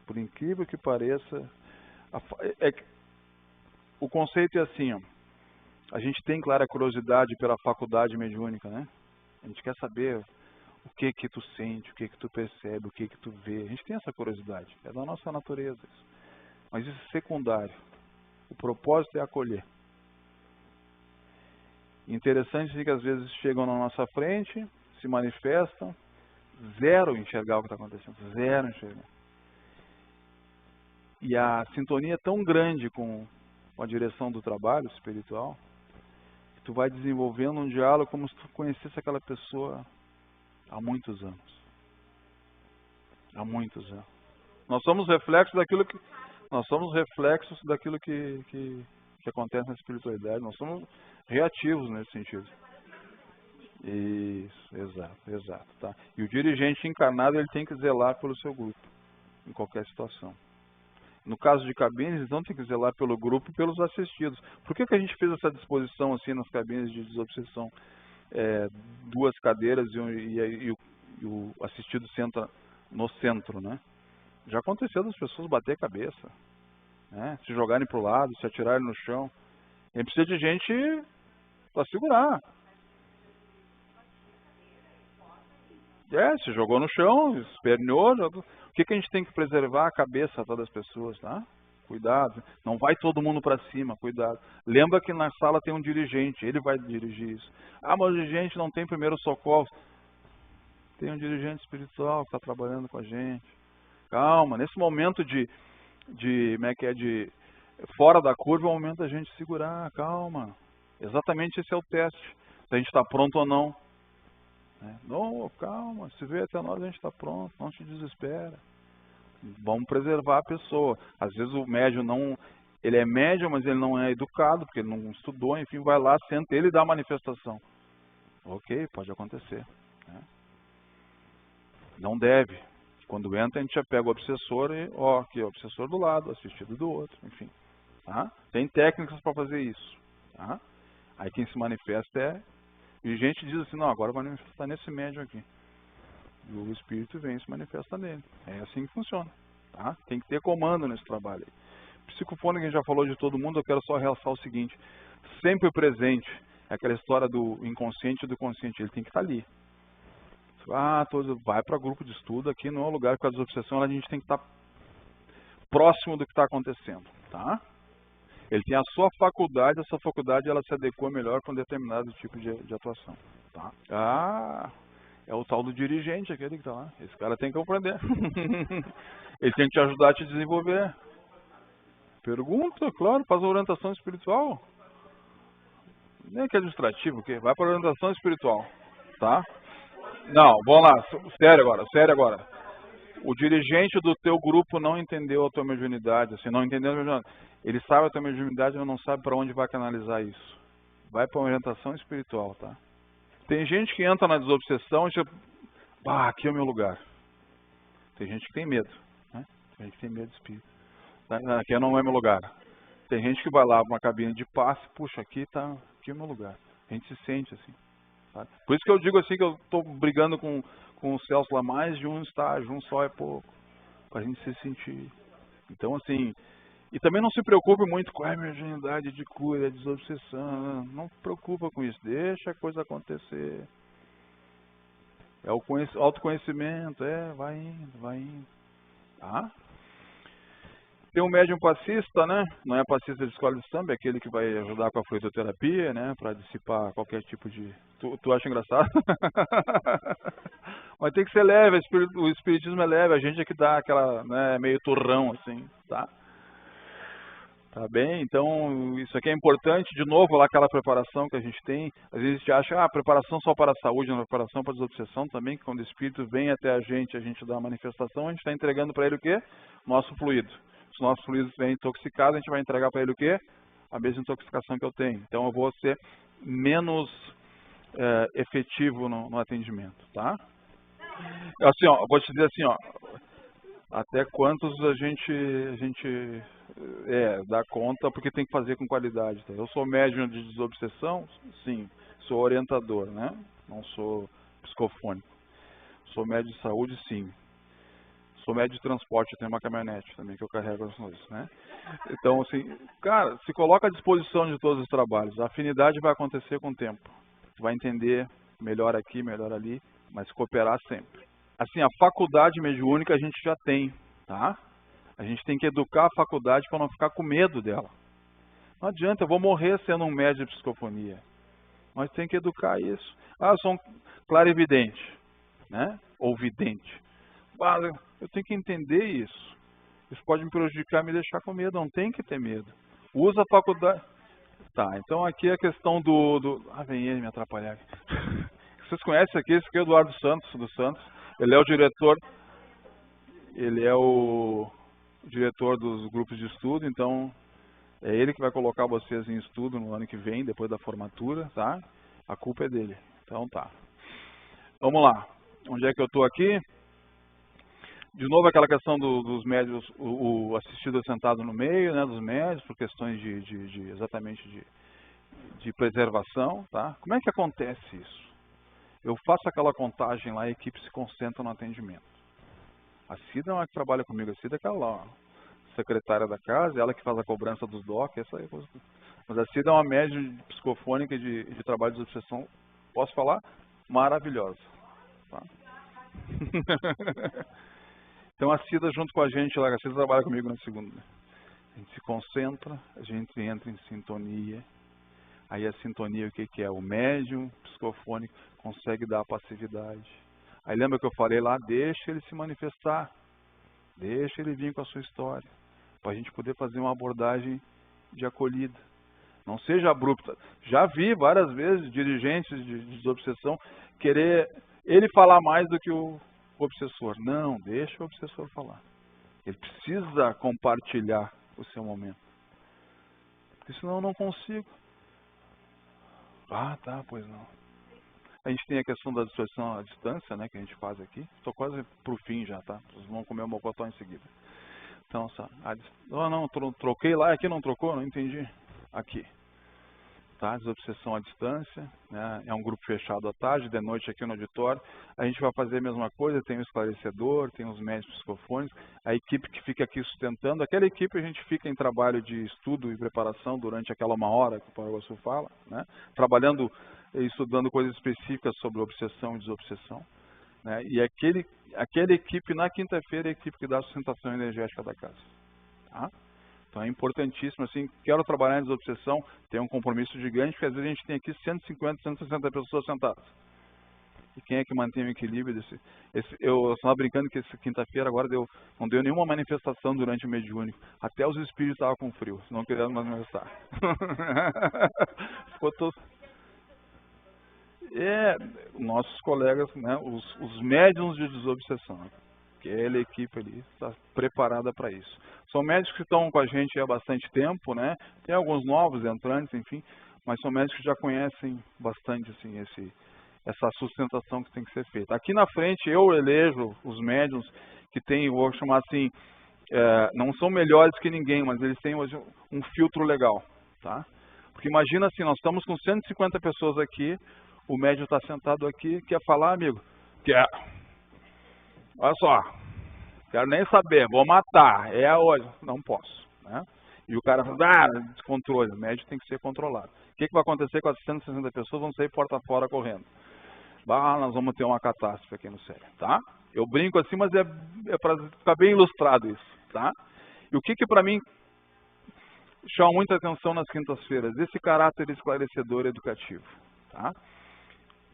Por incrível que pareça, o conceito é assim, ó, a gente tem clara curiosidade pela faculdade mediúnica, né? A gente quer saber o que que tu sente, o que que tu percebe, o que que tu vê. A gente tem essa curiosidade, é da nossa natureza isso. Mas isso é secundário. O propósito é acolher. Interessante é que às vezes chegam na nossa frente, se manifestam, zero enxergar o que está acontecendo, zero enxergar. E a sintonia é tão grande com a direção do trabalho espiritual, que tu vai desenvolvendo um diálogo como se tu conhecesse aquela pessoa há muitos anos. Há muitos anos. Nós somos reflexos daquilo que acontece na espiritualidade. Nós somos reativos nesse sentido. Isso, exato. Tá? E o dirigente encarnado ele tem que zelar pelo seu grupo, em qualquer situação. No caso de cabines, então tem que zelar pelo grupo e pelos assistidos. Por que a gente fez essa disposição assim nas cabines de desobsessão? Duas cadeiras e o assistido senta no centro, né? Já aconteceu das pessoas bater a cabeça, né? Se jogarem para o lado, se atirarem no chão. A gente precisa de gente para segurar. Se jogou no chão, esperneou. O que a gente tem que preservar? A cabeça das pessoas, tá? Cuidado. Não vai todo mundo para cima, cuidado. Lembra que na sala tem um dirigente, ele vai dirigir isso. Ah, mas o dirigente não tem primeiro socorro. Tem um dirigente espiritual que está trabalhando com a gente. Calma, nesse momento de fora da curva, é o momento da gente segurar, calma. Exatamente esse é o teste. Se a gente está pronto ou não. Não, calma, se veio até nós a gente está pronto, não te desespera. Vamos preservar a pessoa. Às vezes o médium ele é médium, mas ele não é educado, porque ele não estudou, enfim, vai lá, senta ele e dá a manifestação. Ok, pode acontecer. Né? Não deve. Quando entra a gente já pega o obsessor e, aqui, o obsessor do lado, assistido do outro, enfim. Tá? Tem técnicas para fazer isso. Tá? Aí quem se manifesta E gente diz assim, não, agora vai manifestar nesse médium aqui. E o espírito vem e se manifesta nele. É assim que funciona. Tá? Tem que ter comando nesse trabalho aí. Psicofônico, a gente já falou de todo mundo, eu quero só realçar o seguinte. Sempre presente, é aquela história do inconsciente e do consciente, ele tem que estar ali. Vai para grupo de estudo, aqui não é o lugar com a desobsessão, a gente tem que estar próximo do que está acontecendo. Tá? Ele tem a sua faculdade, essa faculdade ela se adequa melhor com um determinado tipo de atuação. Tá? É o tal do dirigente, aquele que está lá. Esse cara tem que compreender. Ele tem que te ajudar a te desenvolver. Pergunta, claro, faz a orientação espiritual. Nem que é distrativo, o quê? Vai para orientação espiritual, tá? Não, vamos lá, sério agora, sério agora. O dirigente do teu grupo não entendeu a tua mediunidade, assim, não entendeu a mediunidade. Ele sabe a tua mediunidade, mas não sabe para onde vai canalizar isso. Vai para orientação espiritual, tá? Tem gente que entra na desobsessão e tipo, aqui é o meu lugar. Tem gente que tem medo, né? Tem gente que tem medo de espírito. Aqui não é meu lugar. Tem gente que vai lá para uma cabine de passe, puxa, aqui é o meu lugar. A gente se sente assim. Sabe? Por isso que eu digo assim que eu estou brigando com o Celso lá, mais de um estágio, um só é pouco, para a gente se sentir. Então assim, e também não se preocupe muito com a mediunidade de cura, desobsessão, não se preocupa com isso, deixa a coisa acontecer. É o autoconhecimento, vai indo, tá? Tem um médium passista, né? Não é passista de escola de samba, é aquele que vai ajudar com a fluidoterapia, né? Para dissipar qualquer tipo de... Tu acha engraçado? Mas tem que ser leve, o espiritismo é leve, a gente é que dá aquela, né, meio turrão, assim, tá? Tá bem? Então, isso aqui é importante, de novo, lá aquela preparação que a gente tem. Às vezes a gente acha, preparação só para a saúde, não preparação para a desobsessão também, que quando o espírito vem até a gente dá a manifestação, a gente está entregando para ele o quê? Nosso fluido. Se o nosso fluido vem intoxicado, a gente vai entregar para ele o quê? A mesma intoxicação que eu tenho. Então, eu vou ser menos efetivo no atendimento, tá? Assim, ó, eu vou te dizer assim, ó, até quantos a gente dá conta, porque tem que fazer com qualidade. Tá? Eu sou médium de desobsessão, sim. Sou orientador, né? Não sou psicofônico. Sou médium de saúde, sim. Sou médium de transporte, eu tenho uma caminhonete também que eu carrego as coisas, né? Então, assim, cara, se coloca à disposição de todos os trabalhos. A afinidade vai acontecer com o tempo. Você vai entender melhor aqui, melhor ali, mas cooperar sempre. Assim, a faculdade mediúnica a gente já tem, tá? A gente tem que educar a faculdade para não ficar com medo dela. Não adianta, eu vou morrer sendo um médium de psicofonia. Mas tem que educar isso. Eu sou um clarividente, né? Ou vidente. Eu tenho que entender isso. Isso pode me prejudicar, me deixar com medo. Não tem que ter medo. Usa a faculdade. Tá, então aqui é a questão vem ele me atrapalhar. Vocês conhecem aqui, esse aqui é o Eduardo Santos, do Santos. Ele é o diretor. Ele é o diretor dos grupos de estudo, então é ele que vai colocar vocês em estudo no ano que vem, depois da formatura, tá? A culpa é dele. Então tá. Vamos lá. Onde é que eu estou aqui? De novo aquela questão dos médios, o assistido sentado no meio, né, dos médios, por questões exatamente de preservação, tá? Como é que acontece isso? Eu faço aquela contagem lá e a equipe se concentra no atendimento. A Cida é uma que trabalha comigo, a Cida é aquela lá, secretária da casa, ela que faz a cobrança dos DOC, essa aí. Mas a Cida é uma médium psicofônica de trabalho de obsessão, posso falar? Maravilhosa. Tá? Então a Cida junto com a gente lá, a Cida trabalha comigo na segunda. A gente se concentra, a gente entra em sintonia. Aí a sintonia, o que é? O médium psicofônico consegue dar a passividade. Aí lembra que eu falei lá, deixa ele se manifestar. Deixa ele vir com a sua história. Para a gente poder fazer uma abordagem de acolhida. Não seja abrupta. Já vi várias vezes dirigentes de desobsessão querer ele falar mais do que o obsessor. Não, deixa o obsessor falar. Ele precisa compartilhar o seu momento. Porque senão eu não consigo. Tá, pois não. A gente tem a questão da dissociação à distância, né, que a gente faz aqui. Estou quase pro fim já, tá? Vocês vão comer o mocotó em seguida. Então, troquei lá, aqui não trocou? Não entendi. Aqui. Tá? Desobsessão à distância, né? É um grupo fechado à tarde, de noite aqui no auditório. A gente vai fazer a mesma coisa, tem o esclarecedor, tem os médicos psicofônicos, a equipe que fica aqui sustentando. Aquela equipe a gente fica em trabalho de estudo e preparação durante aquela 1 hora que o Paraguaçu fala, né? Trabalhando e estudando coisas específicas sobre obsessão e desobsessão. Né? E aquela equipe, na quinta-feira, é a equipe que dá a sustentação energética da casa. Tá? Então é importantíssimo, assim, quero trabalhar em desobsessão, tem um compromisso gigante, porque às vezes a gente tem aqui 150, 160 pessoas sentadas. E quem é que mantém o equilíbrio eu estava brincando que essa quinta-feira agora não deu nenhuma manifestação durante o mediúnico. Até os espíritos estavam com frio, não querendo manifestar. nossos colegas, né, os médiums de desobsessão, aquela equipe ali está preparada para isso. São médicos que estão com a gente há bastante tempo, né? Tem alguns novos entrantes, enfim, mas são médicos que já conhecem bastante assim, essa sustentação que tem que ser feita. Aqui na frente eu elejo os médiums que têm, vou chamar assim, não são melhores que ninguém, mas eles têm hoje um filtro legal, tá? Porque imagina assim, nós estamos com 150 pessoas aqui, o médium está sentado aqui, quer falar, amigo? Quer. Olha só, quero nem saber, vou matar, é hoje. Não posso, né? E o cara fala, descontrole, o médium tem que ser controlado. O que vai acontecer com as 160 pessoas? Vão sair porta fora correndo. Nós vamos ter uma catástrofe aqui no cérebro, tá? Eu brinco assim, mas é para ficar bem ilustrado isso, tá? E o que para mim chama muita atenção nas quintas-feiras? Esse caráter esclarecedor educativo, tá?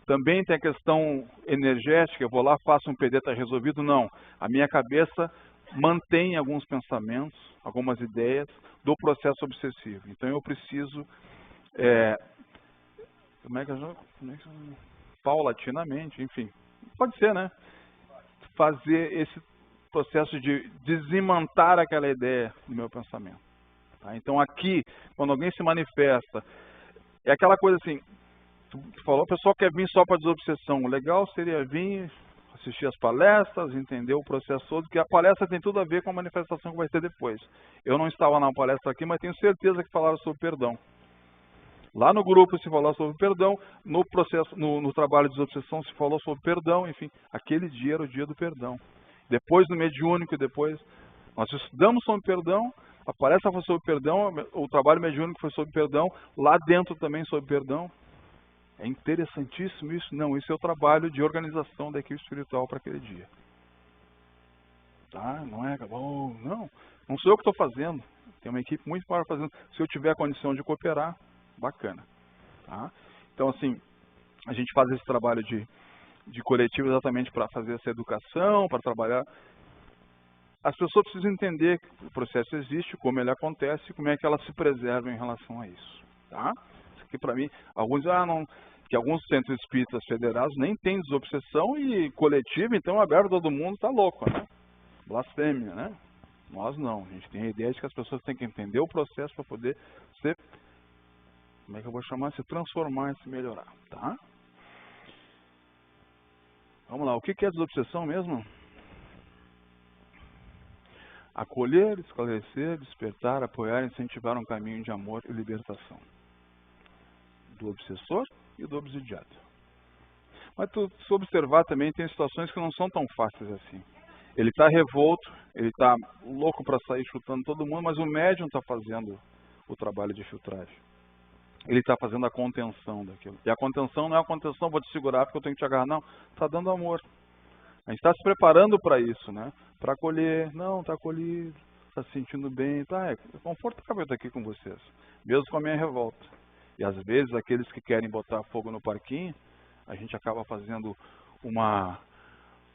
Também tem a questão energética, eu vou lá, faço um PD, está resolvido? Não. A minha cabeça mantém alguns pensamentos, algumas ideias do processo obsessivo. Então eu preciso, paulatinamente, enfim, pode ser, né? Fazer esse processo de desimantar aquela ideia do meu pensamento. Tá? Então aqui, quando alguém se manifesta, é aquela coisa assim, tu falou, o pessoal quer vir só para desobsessão. O legal seria vir, assistir as palestras, entender o processo todo, porque a palestra tem tudo a ver com a manifestação que vai ter depois. Eu não estava na palestra aqui, mas tenho certeza que falaram sobre perdão. Lá no grupo se falou sobre perdão, no processo, no trabalho de desobsessão se falou sobre perdão, enfim, aquele dia era o dia do perdão. Depois no mediúnico, depois nós estudamos sobre perdão, a palestra foi sobre perdão, o trabalho mediúnico foi sobre perdão, lá dentro também sobre perdão. É interessantíssimo isso? Não, isso é o trabalho de organização da equipe espiritual para aquele dia. Tá? Não é, não sou eu que estou fazendo. Tem uma equipe muito maior fazendo. Se eu tiver a condição de cooperar, bacana. Tá? Então, assim, a gente faz esse trabalho de coletivo exatamente para fazer essa educação, para trabalhar. As pessoas precisam entender que o processo existe, como ele acontece, como é que elas se preservam em relação a isso. Tá? Que para mim, alguns que alguns centros espíritas federados nem têm desobsessão e coletiva, então aberto todo mundo está louco, né? Blasfêmia, né? Nós não, a gente tem a ideia de que as pessoas têm que entender o processo para poder como é que eu vou chamar? Se transformar e se melhorar, tá? Vamos lá, o que é desobsessão mesmo? Acolher, esclarecer, despertar, apoiar, incentivar um caminho de amor e libertação. Do obsessor e do obsidiado. Mas se observar também, tem situações que não são tão fáceis assim. Ele está revolto, ele está louco para sair chutando todo mundo, mas o médium está fazendo o trabalho de filtragem. Ele está fazendo a contenção daquilo. E a contenção não é a contenção, vou te segurar porque eu tenho que te agarrar, não. Está dando amor. A gente está se preparando para isso, né? Para acolher, não, está acolhido, está se sentindo bem, é confortável estar aqui com vocês, mesmo com a minha revolta. E às vezes aqueles que querem botar fogo no parquinho, a gente acaba fazendo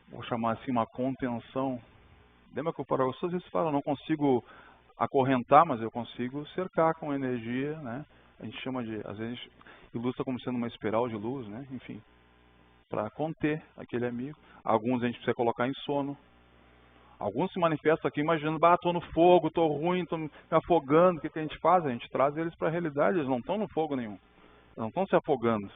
vou chamar assim, uma contenção. Lembra que o professor às vezes fala, não consigo acorrentar, mas eu consigo cercar com energia, né? A gente chama de, às vezes, ilustra como sendo uma espiral de luz, né? Enfim, para conter aquele amigo. Alguns a gente precisa colocar em sono. Alguns se manifestam aqui imaginando, estou no fogo, estou ruim, estou me afogando. O que a gente faz? A gente traz eles para a realidade, eles não estão no fogo nenhum. Eles não estão se afogando.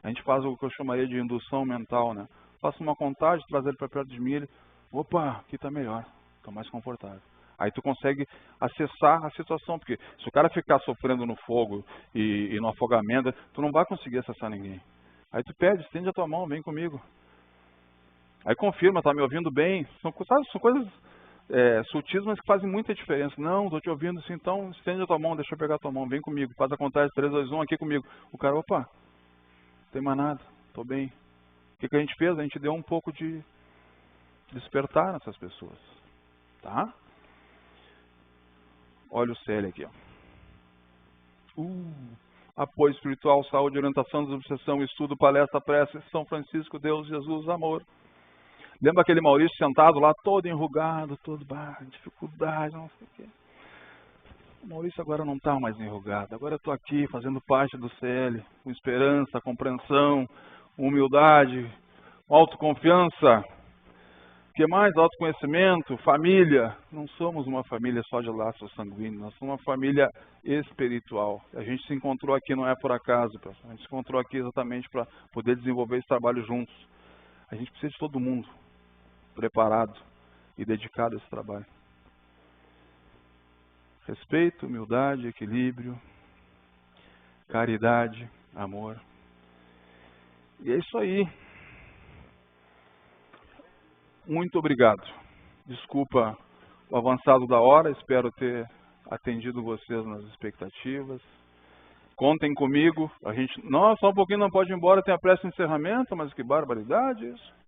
A gente faz o que eu chamaria de indução mental, né? Faço uma contagem, traz ele para perto de mim, ele, opa, aqui está melhor, está mais confortável. Aí tu consegue acessar a situação, porque se o cara ficar sofrendo no fogo e no afogamento, tu não vai conseguir acessar ninguém. Aí tu pede, estende a tua mão, vem comigo. Aí confirma, tá me ouvindo bem. São coisas sutis, mas que fazem muita diferença. Não, estou te ouvindo sim, então estende a tua mão, deixa eu pegar a tua mão, vem comigo. Faz a contagem 3, 2, 1 aqui comigo. O cara, opa, não tem mais nada, estou bem. O que a gente fez? A gente deu um pouco de despertar nessas pessoas. Tá? Olha o Célio aqui. Ó. Apoio espiritual, saúde, orientação, desobsessão, estudo, palestra, prece, São Francisco, Deus, Jesus, amor. Lembra aquele Maurício sentado lá, todo enrugado, todo dificuldade, não sei o quê. O Maurício agora não está mais enrugado. Agora eu estou aqui fazendo parte do CL, com esperança, compreensão, humildade, autoconfiança. O que mais? Autoconhecimento, família. Não somos uma família só de laços sanguíneos, nós somos uma família espiritual. A gente se encontrou aqui não é por acaso, pessoal. A gente se encontrou aqui exatamente para poder desenvolver esse trabalho juntos. A gente precisa de todo mundo preparado e dedicado a esse trabalho. Respeito, humildade, equilíbrio, caridade, amor. E é isso aí. Muito obrigado. Desculpa o avançado da hora, espero ter atendido vocês nas expectativas. Contem comigo. A gente, nossa, só um pouquinho não pode ir embora, tem a pressa de encerramento, mas que barbaridade isso.